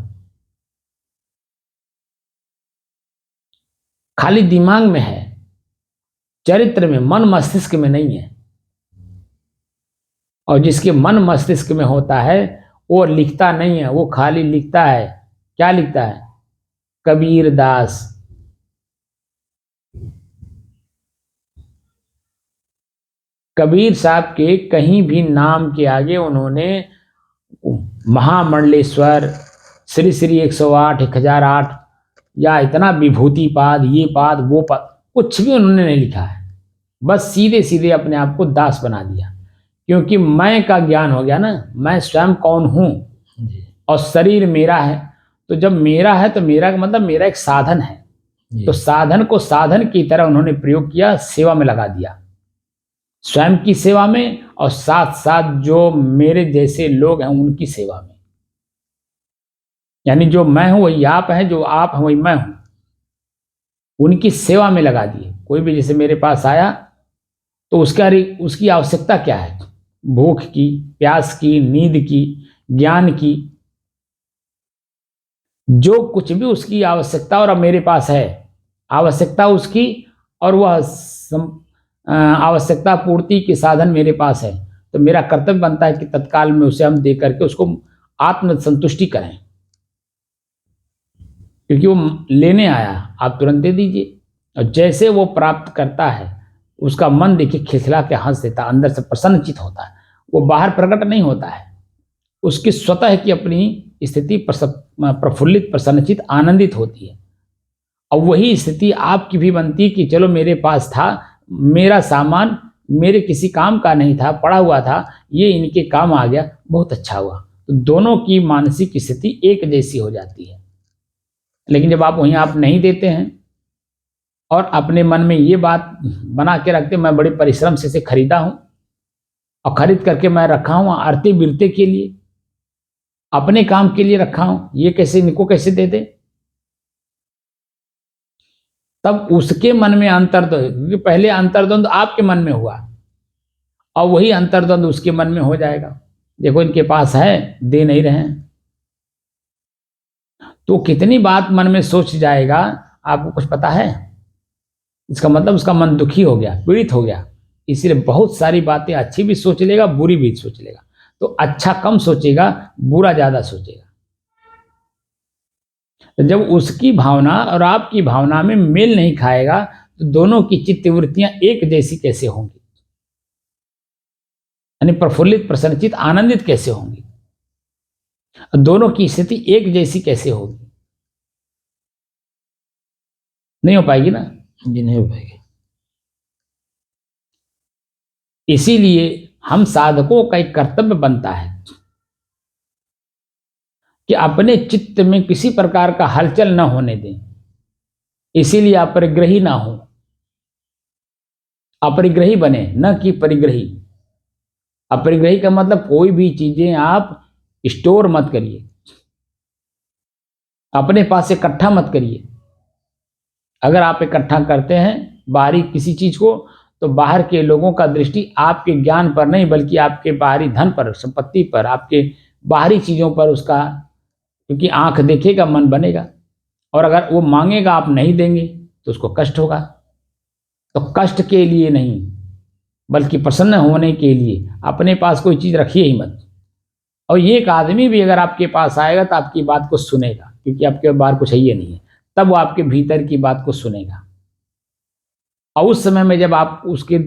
खाली दिमाग में है, चरित्र में, मन मस्तिष्क में नहीं है। और जिसके मन मस्तिष्क में होता है वो लिखता नहीं है, वो खाली लिखता है। क्या लिखता है? कबीर दास। कबीर साहब के कहीं भी नाम के आगे उन्होंने महामंडलेश्वर, श्री श्री 108, 1008 या इतना विभूति पाद, ये पाद, वो पाद, कुछ भी उन्होंने नहीं लिखा है। बस सीधे सीधे अपने आप को दास बना दिया, क्योंकि मैं का ज्ञान हो गया ना, मैं स्वयं कौन हूं और शरीर मेरा है। तो जब मेरा है तो मेरा का मतलब मेरा एक साधन है, तो साधन को साधन की तरह उन्होंने प्रयोग किया, सेवा में लगा दिया, स्वयं की सेवा में और साथ साथ जो मेरे जैसे लोग हैं उनकी सेवा में। यानी जो मैं हूं वही आप है, जो आप हैं वही मैं हूं, उनकी सेवा में लगा दिए। कोई भी जैसे मेरे पास आया तो उसकी आवश्यकता क्या है? भूख की, प्यास की, नींद की, ज्ञान की, जो कुछ भी उसकी आवश्यकता और अब मेरे पास है, आवश्यकता उसकी और वह आवश्यकता पूर्ति के साधन मेरे पास है, तो मेरा कर्तव्य बनता है कि तत्काल में उसे हम दे करके उसको आत्म संतुष्टि करें। क्योंकि वो लेने आया, आप तुरंत दे दीजिए, और जैसे वो प्राप्त करता है उसका मन देखिए खिलखिला के हंस देता, अंदर से प्रसन्नचित होता है। वो बाहर प्रकट नहीं होता है, उसकी स्वतः की अपनी स्थिति प्रफुल्लित, प्रसन्नचित, आनंदित होती है। और वही स्थिति आपकी भी बनती है कि चलो मेरे पास था, मेरा सामान मेरे किसी काम का नहीं था, पड़ा हुआ था, ये इनके काम आ गया, बहुत अच्छा हुआ। तो दोनों की मानसिक स्थिति एक जैसी हो जाती है। लेकिन जब आप वहीं आप नहीं देते हैं और अपने मन में ये बात बना के रखते, मैं बड़े परिश्रम से इसे खरीदा हूं और खरीद करके मैं रखा हूं आरती बिरते के लिए, अपने काम के लिए रखा हूं, ये कैसे इनको कैसे दे दे? तब उसके मन में अंतर्द्वंद, क्योंकि पहले अंतर्द्वंद आपके मन में हुआ और वही अंतर्द्वंद उसके मन में हो जाएगा। देखो इनके पास है, दे नहीं रहे हैं, तो कितनी बात मन में सोच जाएगा, आपको कुछ पता है? इसका मतलब उसका मन दुखी हो गया, पीड़ित हो गया। इसीलिए बहुत सारी बातें अच्छी भी सोच लेगा, बुरी भी सोच लेगा। तो अच्छा कम सोचेगा, बुरा ज्यादा सोचेगा। तो जब उसकी भावना और आपकी भावना में मेल नहीं खाएगा तो दोनों की चित्त वृत्तियां एक जैसी कैसे होंगी, यानी प्रफुल्लित प्रसन्नचित आनंदित कैसे होंगी, दोनों की स्थिति एक जैसी कैसे होगी? नहीं हो पाएगी ना। जी नहीं हो पाएगी। इसीलिए हम साधकों का एक कर्तव्य बनता है कि अपने चित्त में किसी प्रकार का हलचल न होने दें, इसीलिए अपरिग्रही ना हो, अपरिग्रही बने, न कि परिग्रही। अपरिग्रही का मतलब कोई भी चीजें आप स्टोर मत करिए, अपने पास इकट्ठा मत करिए। अगर आप इकट्ठा करते हैं बाहरी किसी चीज को, तो बाहर के लोगों का दृष्टि आपके ज्ञान पर नहीं बल्कि आपके बाहरी धन पर, संपत्ति पर, आपके बाहरी चीजों पर उसका, क्योंकि आंख देखेगा मन बनेगा, और अगर वो मांगेगा आप नहीं देंगे तो उसको कष्ट होगा। तो कष्ट के लिए नहीं बल्कि प्रसन्न होने के लिए अपने पास कोई चीज रखिए ही मत। और ये एक आदमी भी अगर आपके पास आएगा तो आपकी बात को सुनेगा, क्योंकि आपके बाहर कुछ है ही नहीं है, तब वो आपके भीतर की बात को सुनेगा। और उस समय में जब आप उसके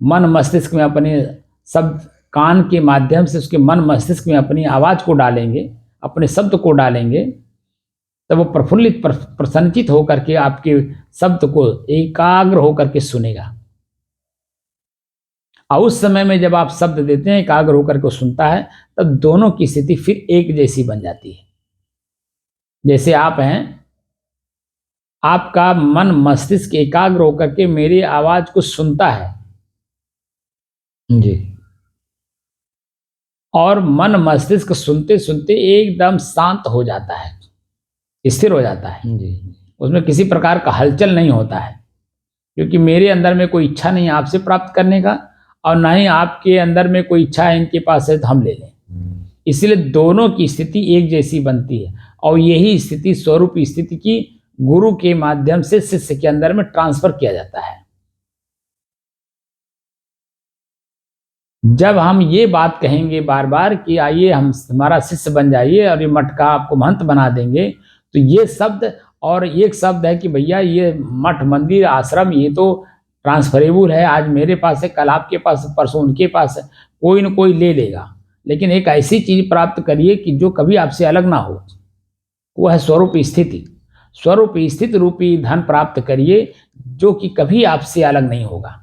मन मस्तिष्क में अपने शब्द कान के माध्यम से उसके मन मस्तिष्क में अपनी आवाज को डालेंगे, अपने शब्द को डालेंगे, तब वो प्रफुल्लित प्रसन्नचित होकर के आपके शब्द को एकाग्र होकर के सुनेगा। और उस समय में जब आप शब्द देते हैं एकाग्र होकर के सुनता है, तब दोनों की स्थिति फिर एक जैसी बन जाती है। जैसे आप हैं, आपका मन मस्तिष्क एकाग्र होकर के मेरी आवाज को सुनता है जी, और मन मस्तिष्क सुनते सुनते एकदम शांत हो जाता है, स्थिर हो जाता है। जी, उसमें किसी प्रकार का हलचल नहीं होता है, क्योंकि मेरे अंदर में कोई इच्छा नहीं है आपसे प्राप्त करने का, और ना ही आपके अंदर में कोई इच्छा है इनके पास है तो हम ले लें। इसलिए दोनों की स्थिति एक जैसी बनती है, और यही स्थिति स्वरूप स्थिति की गुरु के माध्यम से शिष्य के अंदर में ट्रांसफर किया जाता है। जब हम ये बात कहेंगे बार बार कि आइए हम हमारा शिष्य बन जाइए और ये मठ का आपको महंत बना देंगे, तो ये शब्द और एक शब्द है कि भैया ये मठ मंदिर आश्रम ये तो ट्रांसफरेबल है, आज मेरे पास है कल आपके पास, परसों उनके पास है, कोई न कोई ले लेगा। लेकिन एक ऐसी चीज प्राप्त करिए कि जो कभी आपसे अलग ना हो, वो है स्वरूप स्थिति। स्वरूप स्थित रूपी धन प्राप्त करिए जो कि कभी आपसे अलग नहीं होगा।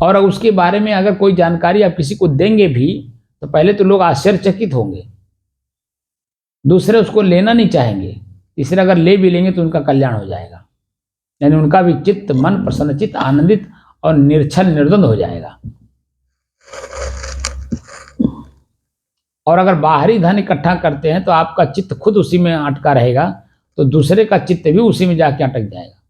और उसके बारे में अगर कोई जानकारी आप किसी को देंगे भी तो पहले तो लोग आश्चर्यचकित होंगे, दूसरे उसको लेना नहीं चाहेंगे, तीसरे अगर ले भी लेंगे तो उनका कल्याण हो जाएगा, यानी उनका भी चित्त मन प्रसन्नचित आनंदित और निर्छल निर्द्वंद हो जाएगा। और अगर बाहरी धन इकट्ठा करते हैं तो आपका चित्त खुद उसी में अटका रहेगा, तो दूसरे का चित्त भी उसी में जाके अटक जाएगा,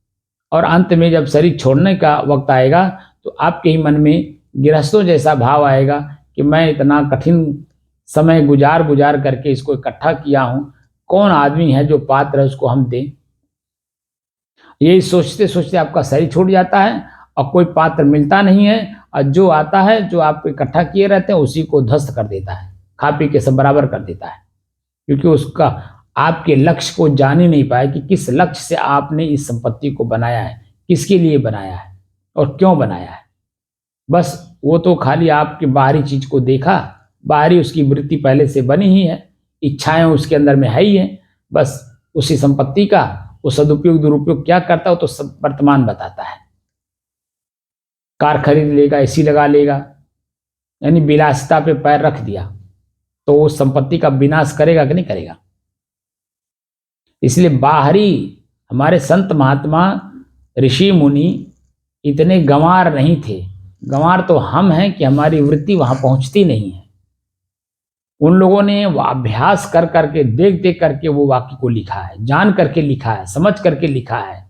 और अंत में जब शरीर छोड़ने का वक्त आएगा तो आपके ही मन में गृहस्थों जैसा भाव आएगा कि मैं इतना कठिन समय गुजार करके इसको इकट्ठा किया हूँ, कौन आदमी है जो पात्र है उसको हम दें। यही सोचते सोचते आपका शरीर छूट जाता है और कोई पात्र मिलता नहीं है, और जो आता है जो आप इकट्ठा किए रहते हैं उसी को ध्वस्त कर देता है, खा पी के सब बराबर कर देता है, क्योंकि उसका आपके लक्ष्य को जान ही नहीं पाया कि किस लक्ष्य से आपने इस संपत्ति को बनाया है, किसके लिए बनाया है और क्यों बनाया है। बस वो तो खाली आपकी बाहरी चीज को देखा, बाहरी उसकी वृत्ति पहले से बनी ही है, इच्छाएं उसके अंदर में है ही है, बस उसी संपत्ति का वो सदुपयोग दुरुपयोग क्या करता है तो सब वर्तमान बताता है। कार खरीद लेगा, एसी लगा लेगा, यानी विलासिता पे पैर रख दिया, तो उस संपत्ति का विनाश करेगा कि नहीं करेगा। इसलिए बाहरी हमारे संत महात्मा ऋषि मुनि इतने गंवार नहीं थे, गंवार तो हम हैं कि हमारी वृत्ति वहां पहुंचती नहीं है। उन लोगों ने अभ्यास कर करके देख देख करके वो वाक्य को लिखा है, जान करके लिखा है, समझ करके लिखा है,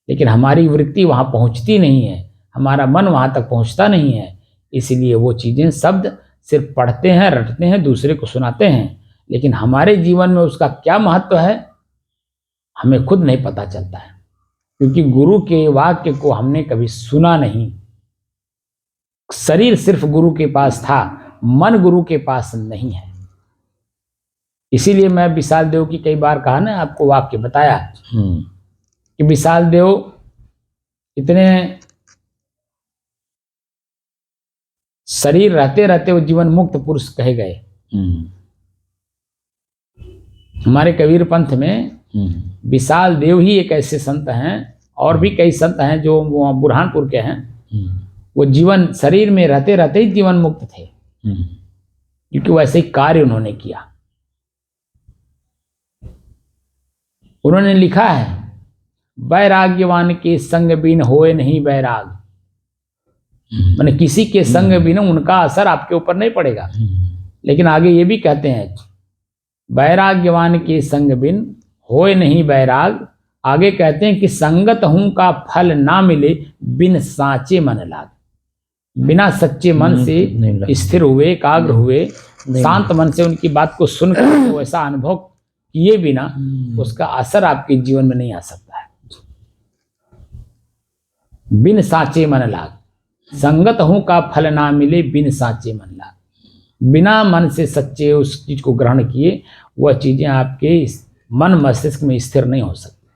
लेकिन हमारी वृत्ति वहां पहुंचती नहीं है, हमारा मन वहां तक पहुंचता नहीं है। इसीलिए वो चीजें शब्द सिर्फ पढ़ते हैं, रटते हैं, दूसरे को सुनाते हैं, लेकिन हमारे जीवन में उसका क्या महत्व है हमें खुद नहीं पता चलता है, क्योंकि गुरु के वाक्य को हमने कभी सुना नहीं। शरीर सिर्फ गुरु के पास था, मन गुरु के पास नहीं है। इसीलिए मैं विशाल देव की कई बार कहा ना, आपको वाक्य बताया कि विशाल देव इतने शरीर रहते रहते वो जीवन मुक्त पुरुष कहे गए। हमारे कबीर पंथ में विशाल देव ही एक ऐसे संत हैं, और भी कई संत हैं जो बुरहानपुर के हैं। वो जीवन शरीर में रहते रहते ही जीवन मुक्त थे, क्योंकि वैसे ही कार्य उन्होंने किया। उन्होंने लिखा है, वैराग्यवान के संग बिन होए नहीं वैराग। माने किसी के संग बिना उनका असर आपके ऊपर नहीं पड़ेगा। लेकिन आगे ये भी कहते हैं, वैराग्यवान के संग बिन होए नहीं वैराग। आगे कहते हैं कि संगत हूं का फल ना मिले बिन साचे मन लाग। बिना सच्चे मन से स्थिर हुए, एकाग्र हुए, शांत मन से उनकी बात को सुनकर तो ऐसा अनुभव किए बिना उसका असर आपके जीवन में नहीं आ सकता है। बिन साचे मन लाग, संगत हूं का फल ना मिले बिन साचे मन लाग। बिना मन से सच्चे उस चीज को ग्रहण किए वह चीजें आपके मन मस्तिष्क में स्थिर नहीं हो सकती,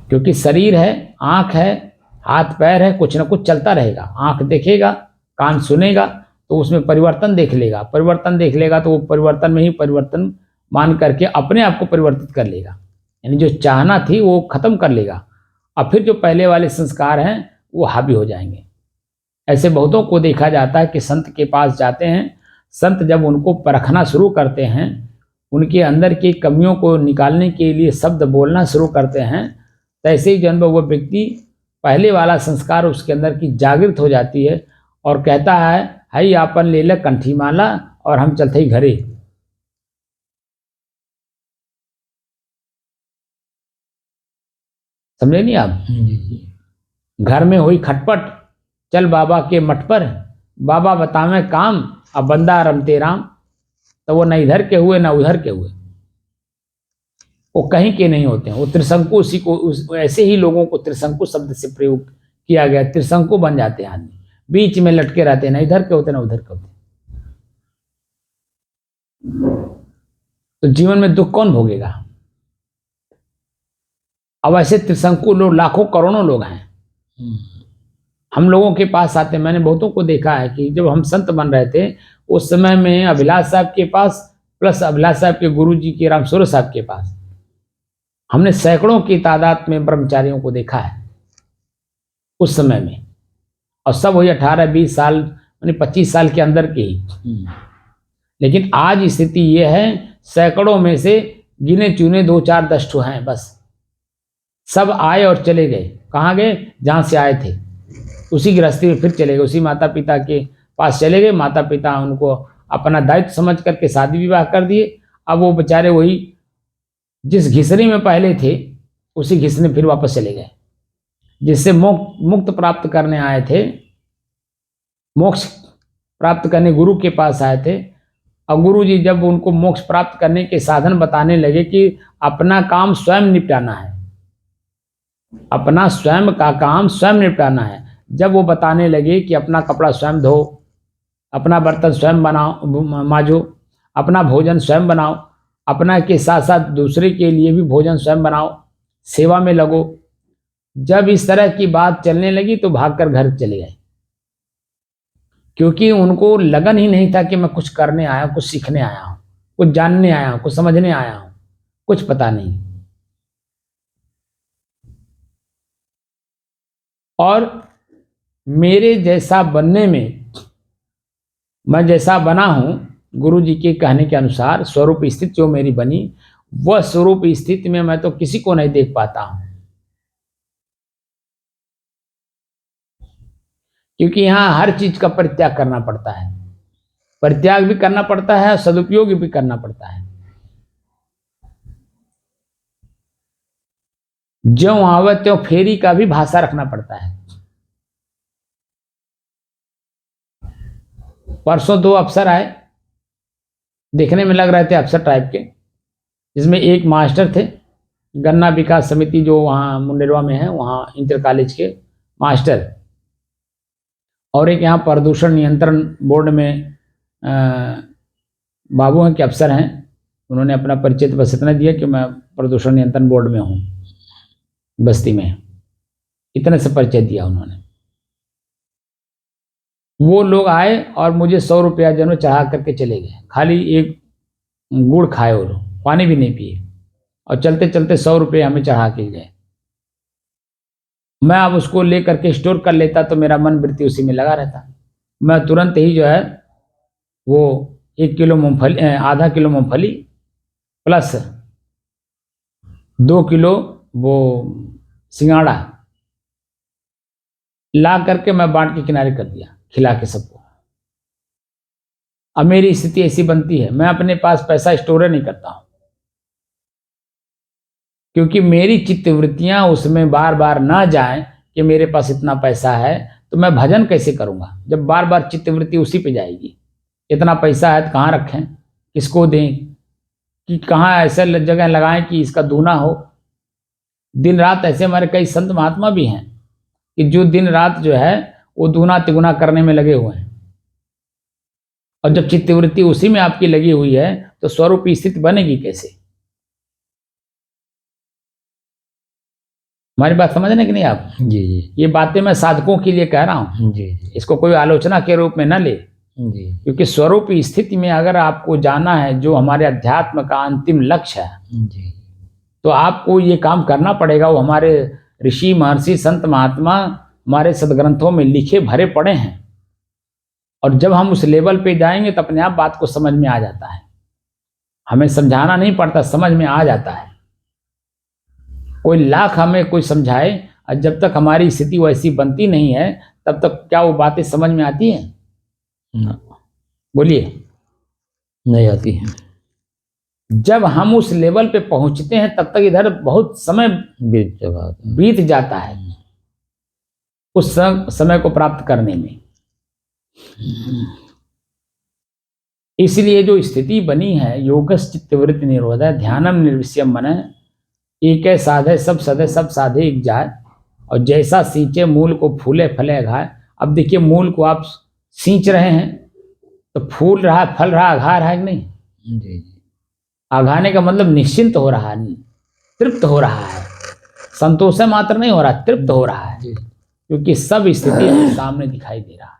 क्योंकि शरीर है, आंख है, हाथ पैर है, कुछ ना कुछ चलता रहेगा। आंख देखेगा, कान सुनेगा, तो उसमें परिवर्तन देख लेगा। परिवर्तन देख लेगा तो वो परिवर्तन में ही परिवर्तन मान करके अपने आप को परिवर्तित कर लेगा। यानी जो चाहना थी वो खत्म कर लेगा, और फिर जो पहले वाले संस्कार हैं वो हावी हो जाएंगे। ऐसे बहुतों को देखा जाता है कि संत के पास जाते हैं, संत जब उनको परखना शुरू करते हैं, उनके अंदर की कमियों को निकालने के लिए शब्द बोलना शुरू करते हैं, तैसे ही जन्म वो व्यक्ति पहले वाला संस्कार उसके अंदर की जागृत हो जाती है और कहता है, हई आपन ले ले कंठी माला और हम चलते ही घरे। समझे नहीं आप? घर में हुई खटपट, चल बाबा के मठ पर, बाबा बतावे काम, अब बंदा रमते राम। तो वो न इधर के हुए न उधर के हुए, वो कहीं के नहीं होते हैं। वो त्रिशंकु, उसी को ऐसे ही लोगों को त्रिशंकु शब्द से प्रयोग किया गया। त्रिशंकु बन जाते हैं आदमी, बीच में लटके रहते हैं, ना इधर के होते ना उधर के होते। तो जीवन में दुख कौन भोगेगा? अब ऐसे त्रिशंकु लोग लाखों करोड़ों लोग हैं। हम लोगों के पास आते हैं। मैंने बहुतों को देखा है कि जब हम संत बन रहे थे उस समय में अभिलाष साहब के पास प्लस अभिलाष साहब के गुरु जी के रामस्वरूप साहब के पास हमने सैकड़ों की तादाद में ब्रह्मचारियों को देखा है उस समय में, और सब वही 18-20 साल यानी 25 साल के अंदर के ही। लेकिन आज स्थिति ये है, सैकड़ों में से गिने चुने 2-4-10 ठो हैं बस। सब आए और चले गए। कहाँ गए? जहाँ से आए थे उसी गृहस्थी में फिर चले गए, उसी माता पिता के पास चले गए। माता पिता उनको अपना दायित्व समझ करके शादी विवाह कर दिए। अब वो बेचारे वही जिस घिसरी में पहले थे उसी घिसरी फिर वापस चले गए, जिससे मुक्त प्राप्त करने आए थे, मोक्ष प्राप्त करने गुरु के पास आए थे। और गुरु जी जब उनको मोक्ष प्राप्त करने के साधन बताने लगे कि अपना काम स्वयं निपटाना है, अपना स्वयं का काम स्वयं निपटाना है, जब वो बताने लगे कि अपना कपड़ा स्वयं धो, अपना बर्तन स्वयं बनाओ मांजो, अपना भोजन स्वयं बनाओ, अपना के साथ साथ दूसरे के लिए भी भोजन स्वयं बनाओ, सेवा में लगो, जब इस तरह की बात चलने लगी तो भागकर घर चले गए। क्योंकि उनको लगन ही नहीं था कि मैं कुछ करने आया हूं, कुछ सीखने आया हूं, कुछ जानने आया हूं, कुछ समझने आया हूं, कुछ पता नहीं। और मेरे जैसा बनने में, मैं जैसा बना हूं गुरु जी के कहने के अनुसार, स्वरूप स्थिति जो मेरी बनी, वह स्वरूप स्थिति में मैं तो किसी को नहीं देख पाता हूं। क्योंकि यहां हर चीज का परित्याग करना पड़ता है, परित्याग भी करना पड़ता है और सदुपयोग भी करना पड़ता है। ज्यों आवे त्यों फेरी का भी भाषा रखना पड़ता है। परसों 2 अफसर आए, देखने में लग रहे थे अफसर टाइप के, जिसमें एक मास्टर थे, गन्ना विकास समिति जो वहाँ मुंडेरवा में है, वहाँ इंटर कॉलेज के मास्टर, और एक यहाँ प्रदूषण नियंत्रण बोर्ड में बाबू हैं के अफसर हैं। उन्होंने अपना परिचय तो बस इतना दिया कि मैं प्रदूषण नियंत्रण बोर्ड में हूँ बस्ती में। इतने से परिचय दिया उन्होंने। वो लोग आए और मुझे 100 रुपया जो चढ़ा करके चले गए। खाली एक गुड़ खाए वो लोग, पानी भी नहीं पिए, और चलते चलते 100 रुपये हमें चढ़ा के गए। मैं अब उसको ले करके स्टोर कर लेता तो मेरा मन वृत्ति उसी में लगा रहता। मैं तुरंत ही जो है वो 1 किलो मूंगफली, आधा किलो मूंगफली प्लस 2 किलो वो सिंगाड़ा ला करके मैं बांट के किनारे कर दिया, खिला के सबको। अब मेरी स्थिति ऐसी बनती है, मैं अपने पास पैसा स्टोर नहीं करता हूं, क्योंकि मेरी चित्तवृत्तियां उसमें बार बार ना जाएं कि मेरे पास इतना पैसा है, तो मैं भजन कैसे करूंगा जब बार बार चित्तवृत्ति उसी पे जाएगी। इतना पैसा है तो कहाँ रखें, किसको दें, कि कहाँ ऐसे जगह लगाएं कि इसका दूना हो। दिन रात ऐसे हमारे कई संत महात्मा भी हैं कि जो दिन रात जो है वो दूना तिगुना करने में लगे हुए हैं, और जब चित्तवृत्ति उसी में आपकी लगी हुई है तो स्वरूप की स्थिति बनेगी कैसे। हमारी बात समझने कि नहीं आप? जी जी ये बातें मैं साधकों के लिए कह रहा हूं, जी जी इसको कोई आलोचना के रूप में न ले। जी क्योंकि स्वरूप की स्थिति में अगर आपको जाना है, जो हमारे अध्यात्म का अंतिम लक्ष्य है, जी तो आपको ये काम करना पड़ेगा। वो हमारे ऋषि महर्षि संत महात्मा हमारे सदग्रंथों में लिखे भरे पड़े हैं, और जब हम उस लेवल पे जाएंगे तो अपने आप बात को समझ में आ जाता है। हमें समझाना नहीं पड़ता, समझ में आ जाता है। कोई लाख हमें कोई समझाए, और जब तक हमारी स्थिति वैसी बनती नहीं है तब तक क्या वो बातें समझ में आती हैं? बोलिए, नहीं आती है। जब हम उस लेवल पे पहुंचते हैं तब तक इधर बहुत समय बीत जाता है उस समय को प्राप्त करने में। इसलिए जो स्थिति बनी है, योगस चित्तवृत्ति निरोधः ध्यानम निर्विषयम मनः, एक साधे सब सदे सब साधे एक जाए, और जैसा सींचे मूल को फूले फले घाय। अब देखिए, मूल को आप सींच रहे हैं तो फूल रहा, फल रहा, आघा रहा है कि नहीं? जी जी आघाने का मतलब निश्चिंत हो रहा है, तृप्त हो रहा है, संतोष मात्र नहीं हो रहा, तृप्त हो रहा है, क्योंकि सब स्थिति सामने दिखाई दे रहा है।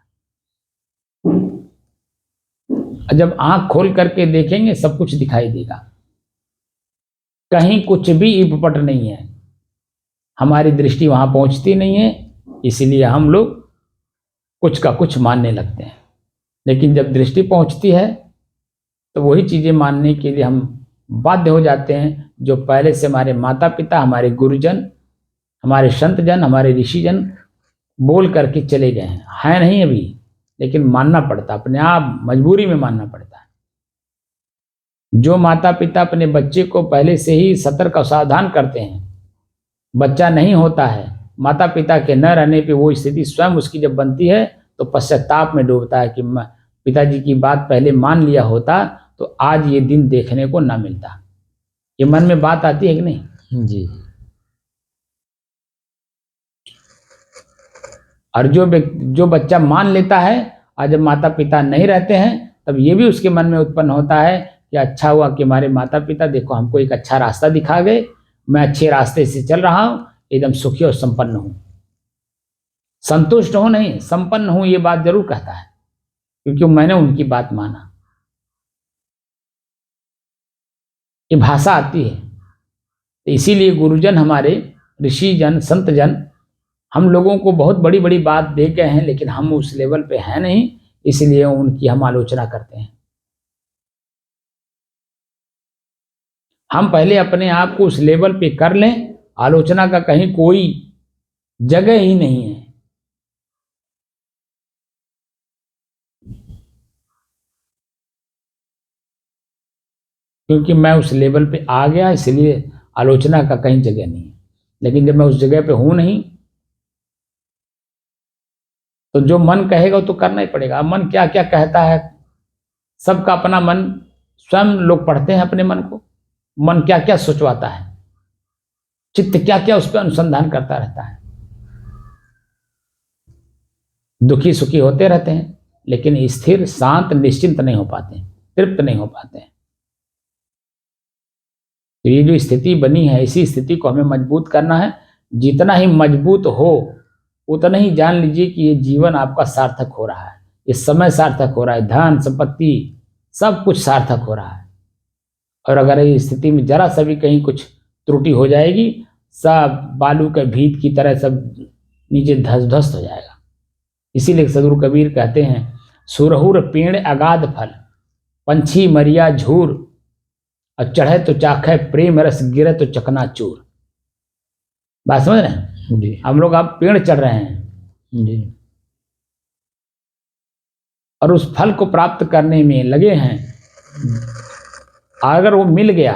जब आंख खोल करके देखेंगे सब कुछ दिखाई देगा, कहीं कुछ भी इपपट नहीं है, हमारी दृष्टि वहां पहुंचती नहीं है, इसलिए हम लोग कुछ का कुछ मानने लगते हैं। लेकिन जब दृष्टि पहुंचती है तो वही चीजें मानने के लिए हम बाध्य हो जाते हैं जो पहले से हमारे माता पिता, हमारे गुरुजन, हमारे संतजन, हमारे ऋषिजन बोल करके चले गए हैं। है नहीं अभी, लेकिन मानना पड़ता, अपने आप मजबूरी में मानना पड़ता है। जो माता पिता अपने बच्चे को पहले से ही सतर्क और सावधान करते हैं, बच्चा नहीं होता है, माता पिता के न रहने पे वो स्थिति स्वयं उसकी जब बनती है तो पश्चाताप में डूबता है कि पिताजी की बात पहले मान लिया होता तो आज ये दिन देखने को ना मिलता। ये मन में बात आती है कि नहीं? जी। और जो बच्चा मान लेता है, आज जब माता पिता नहीं रहते हैं तब ये भी उसके मन में उत्पन्न होता है कि अच्छा हुआ कि हमारे माता पिता देखो हमको एक अच्छा रास्ता दिखा गए, मैं अच्छे रास्ते से चल रहा हूं, एकदम सुखी और संपन्न हूं। संतुष्ट हूं नहीं, संपन्न हूं, ये बात जरूर कहता है, क्योंकि मैंने उनकी बात माना। ये भाषा आती है। तो इसीलिए गुरुजन, हमारे ऋषिजन, संतजन हम लोगों को बहुत बड़ी बड़ी बात दे गए हैं, लेकिन हम उस लेवल पे हैं नहीं, इसलिए उनकी हम आलोचना करते हैं। हम पहले अपने आप को उस लेवल पे कर लें, आलोचना का कहीं कोई जगह ही नहीं है। क्योंकि मैं उस लेवल पे आ गया, इसलिए आलोचना का कहीं जगह नहीं है। लेकिन जब मैं उस जगह पे हूं नहीं, तो जो मन कहेगा तो करना ही पड़ेगा। मन क्या क्या कहता है, सबका अपना मन, स्वयं लोग पढ़ते हैं अपने मन को। मन क्या क्या सोचवाता है, चित्त क्या क्या उस पर अनुसंधान करता रहता है। दुखी सुखी होते रहते हैं, लेकिन स्थिर शांत निश्चिंत नहीं हो पाते, तृप्त नहीं हो पाते। तो ये जो स्थिति बनी है, इसी स्थिति को हमें मजबूत करना है। जितना ही मजबूत हो उतना ही जान लीजिए कि ये जीवन आपका सार्थक हो रहा है, ये समय सार्थक हो रहा है, धन संपत्ति सब कुछ सार्थक हो रहा है। और अगर इस स्थिति में जरा सा भी कहीं कुछ त्रुटि हो जाएगी, सब बालू के भीत की तरह सब नीचे धस ध्वस्त हो जाएगा। इसीलिए सदगुरु कबीर कहते हैं, सुरहुर पेड़ अगाध फल, पंछी मरिया झूर, और चढ़े तो चाखे प्रेम रस, गिरे तो चकनाचूर। बात समझ रहे हैं? जी हम लोग आप पेड़ चढ़ रहे हैं जी और उस फल को प्राप्त करने में लगे हैं। अगर वो मिल गया,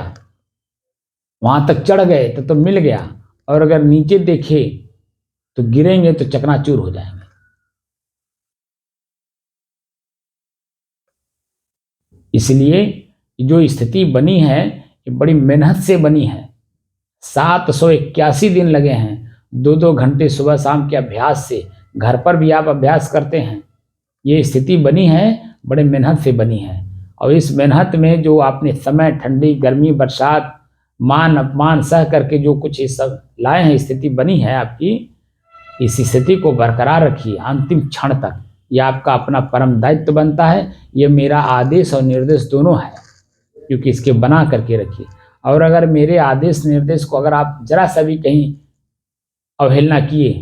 वहां तक चढ़ गए तो मिल गया, और अगर नीचे देखे तो गिरेंगे तो चकनाचूर हो जाएंगे। इसलिए जो स्थिति बनी है ये बड़ी मेहनत से बनी है। 781 दिन लगे हैं, 2-2 घंटे सुबह शाम के अभ्यास से। घर पर भी आप अभ्यास करते हैं। ये स्थिति बनी है बड़े मेहनत से बनी है। और इस मेहनत में जो आपने समय, ठंडी गर्मी, बरसात, मान अपमान सह करके जो कुछ ये सब लाए हैं, स्थिति बनी है आपकी, इस स्थिति को बरकरार रखिए अंतिम क्षण तक। ये आपका अपना परम दायित्व बनता है। ये मेरा आदेश और निर्देश दोनों है, क्योंकि इसके बना करके रखिए। और अगर मेरे आदेश निर्देश को अगर आप जरा सा भी कहीं अवहेलना किए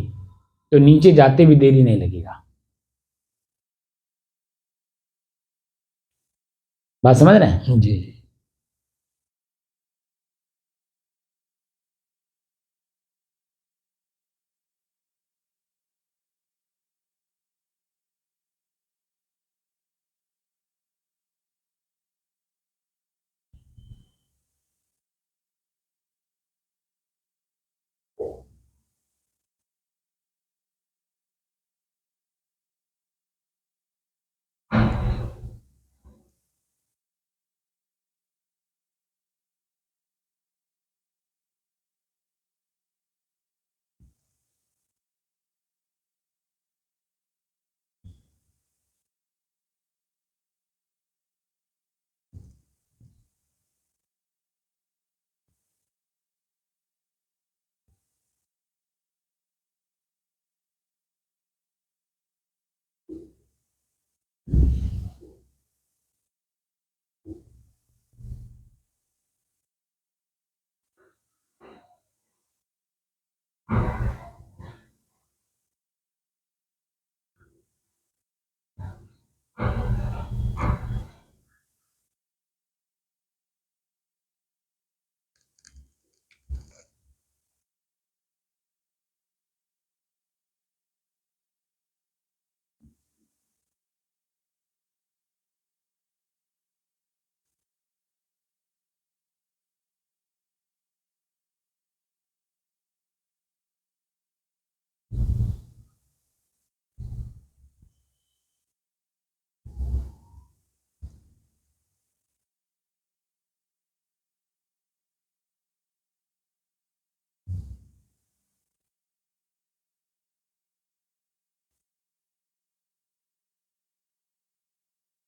तो नीचे जाते भी देरी नहीं लगेगा। बात समझ रहे हैं? जी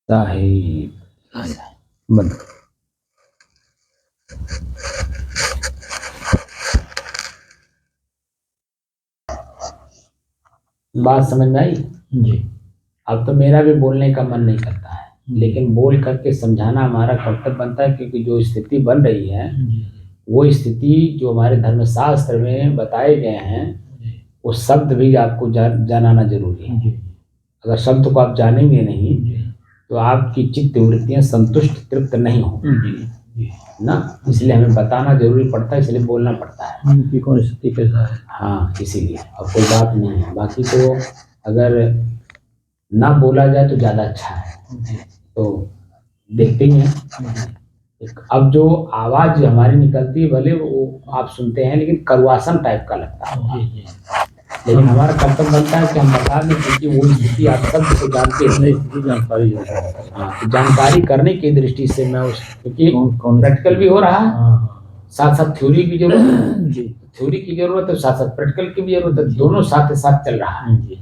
साहिब बंद। बात समझ में आई? जी अब तो मेरा भी बोलने का मन नहीं करता है, लेकिन बोल करके समझाना हमारा कर्तव्य बनता है, क्योंकि जो स्थिति बन रही है वो स्थिति जो हमारे धर्मशास्त्र में बताए गए हैं, वो शब्द भी आपको जानना जरूरी है। अगर शब्द को आप जानेंगे नहीं तो आपकी चित्त वृत्तियां संतुष्ट तृप्त नहीं हो ना, इसलिए हमें बताना जरूरी पड़ता है, इसलिए बोलना पड़ता है कि कौन स्थिति कैसा है। हाँ, इसीलिए अब कोई बात नहीं है। बाकी तो अगर ना बोला जाए तो ज़्यादा अच्छा है। तो देखते ही हैं, अब जो आवाज़ हमारी निकलती है भले वो आप सुनते हैं, लेकिन करवासन टाइप का लगता है। लेकिन हमारा कर्तव्य बनता है कि हम बता दें, क्योंकि वो स्थिति आप शब्द को जानते हैं, जानकारी हाँ, तो जानकारी करने की दृष्टि से मैं उस, क्योंकि प्रैक्टिकल भी हो रहा है, साथ साथ थ्योरी की जरूरत है, थ्योरी की जरूरत है, साथ साथ प्रैक्टिकल की भी जरूरत है, दोनों साथ साथ चल रहा है।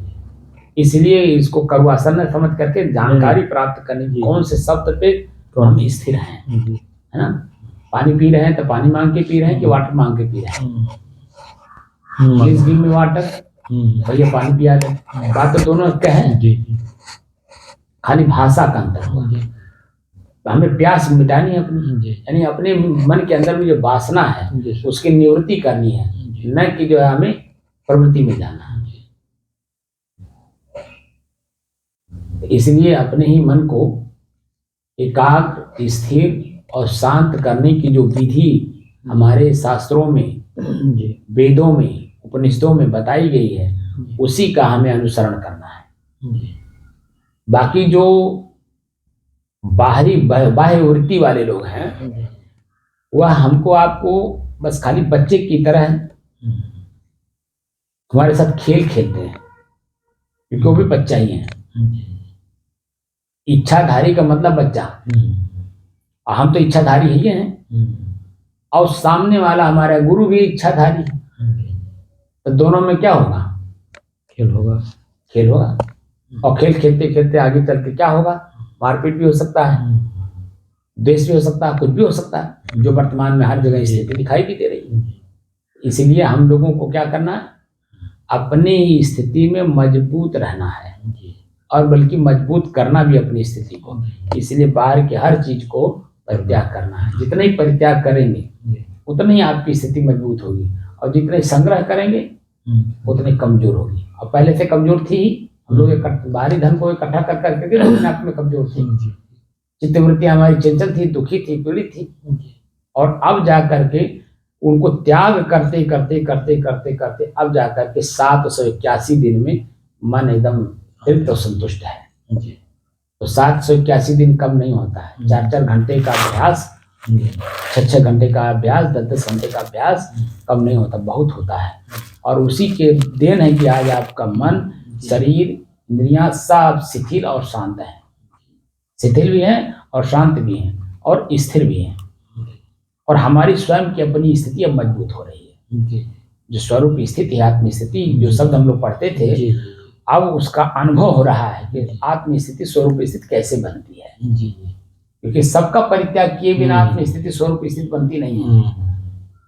इसलिए इसको करवासन समझ करके जानकारी प्राप्त करने की, कौन से शब्द पे हम स्थिर हैं, है ना। पानी पी रहे हैं तो पानी मांग के पी रहे हैं कि वाटर मांग के पी रहे हैं, प्लीज गिव मी वाटर, भैया पानी पिया दे। बात तो दोनों एक है, जी खाली भाषा का अंतर हुआ। हमें प्यास मिटानी है अपनी, जी यानी अपने मन के अंदर में जो वासना है जी उसकी निवृत्ति करनी है, न कि जो है हमें प्रवृत्ति में जाना है। इसलिए अपने ही मन को एकाग्र, स्थिर और शांत करने की जो विधि हमारे शास्त्रों में, जी वेदों में, उपनिषदों में बताई गई है, उसी का हमें अनुसरण करना है। जी बाकी जो बाहरी बाह्य वृत्ति वाले लोग हैं, वह हमको आपको बस खाली बच्चे की तरह हमारे साथ खेल खेलते हैं, क्योंकि वो भी बच्चा ही है। इच्छाधारी का मतलब बच्चा, और हम तो इच्छाधारी ही हैं, और सामने वाला हमारा गुरु भी इच्छाधारी है। तो दोनों में क्या होगा? खेल होगा। खेल होगा। और खेल खेलते खेलते आगे चल के क्या होगा? मारपीट भी हो सकता है, द्वेष भी हो सकता है, कुछ भी हो सकता है, जो वर्तमान में हर जगह स्थिति दिखाई भी दे रही है। इसलिए हम लोगों को क्या करना है? अपनी ही स्थिति में मजबूत रहना है, और बल्कि मजबूत करना भी अपनी स्थिति को। इसलिए बाहर की हर चीज को परित्याग करना है। जितना ही परित्याग करेंगे उतनी ही आपकी स्थिति मजबूत होगी, और जितने संग्रह करेंगे उतनी कमजोर होगी। और पहले से कमजोर थी ही। हम लोग बाहरी धन को इकट्ठा कर करके अपने आप में कमजोर थी। चित्तवृत्तियां हमारी चंचल थी, दुखी थी, पीड़ित थी, और अब जा करके उनको त्याग करते करते करते करते करते अब जा करके 781 दिन में मन एकदम तृप्त और संतुष्ट है। तो 781 दिन कम नहीं होता है। 4-4 घंटे का अभ्यास, 6-6 घंटे का अभ्यास, 10-10 घंटे का अभ्यास कम नहीं होता, बहुत होता है। और उसी के देन है कि आज आपका मन, शरीर, इंद्रियां सब शिथिल और शांत है। शिथिल भी हैं और शांत भी हैं और स्थिर भी हैं। और हमारी स्वयं की अपनी स्थिति अब मजबूत हो रही है। जो स्वरूप स्थिति है, आत्म स्थिति, जो शब्द हम लोग पढ़ते थे, अब उसका अनुभव हो रहा है कि आत्म स्थिति स्वरूप स्थिति कैसे बनती है। क्योंकि सबका परित्याग किए बिना आत्म स्थिति स्वरूप स्थिति बनती नहीं है।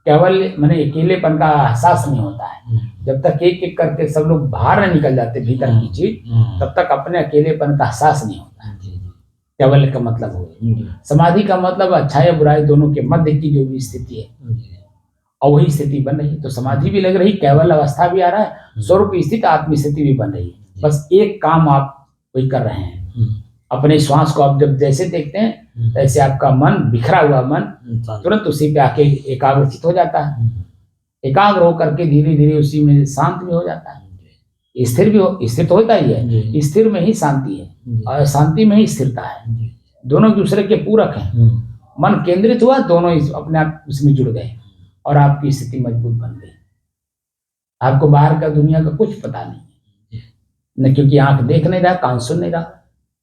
केवल मैंने अकेलेपन का एहसास नहीं होता है। जब तक एक एक करके सब लोग बाहर न निकल जाते भीतर की चीज, तब तक अपने अकेलेपन का एहसास नहीं होता है। केवल का मतलब हो, समाधि का मतलब अच्छाई और बुराई दोनों के मध्य की जो भी स्थिति है, और वही स्थिति बन रही है। तो समाधि भी लग रही, केवल अवस्था भी आ रहा है, स्वरूप स्थिति आत्म स्थिति भी बन रही है। बस एक काम आप वही कर रहे हैं। अपने श्वास को आप जब जैसे देखते हैं, ऐसे आपका मन, बिखरा हुआ मन, तुरंत उसी पे आके एकाग्रचित हो जाता है। एकाग्र होकर के धीरे धीरे उसी में शांत भी हो जाता है। स्थिर भी हो, स्थिर तो होता ही है, स्थिर में ही शांति है और शांति में ही स्थिरता है। दोनों दूसरे के पूरक हैं। मन केंद्रित हुआ, दोनों अपने आप उसमें जुड़ गए और आपकी स्थिति मजबूत बन गई। आपको बाहर का दुनिया का कुछ पता नहीं, न क्योंकि आंख देख नहीं रहा, कान सुन नहीं रहा,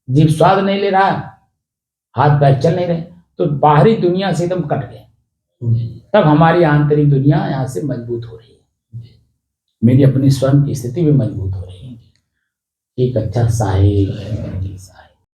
जीभ स्वाद नहीं ले रहा, हाथ पैर चल नहीं रहे, तो बाहरी दुनिया से एकदम कट गए। तब हमारी आंतरिक दुनिया यहाँ से मजबूत हो रही है। मेरी अपनी स्वयं की स्थिति भी मजबूत हो रही है। एक अच्छा साहिब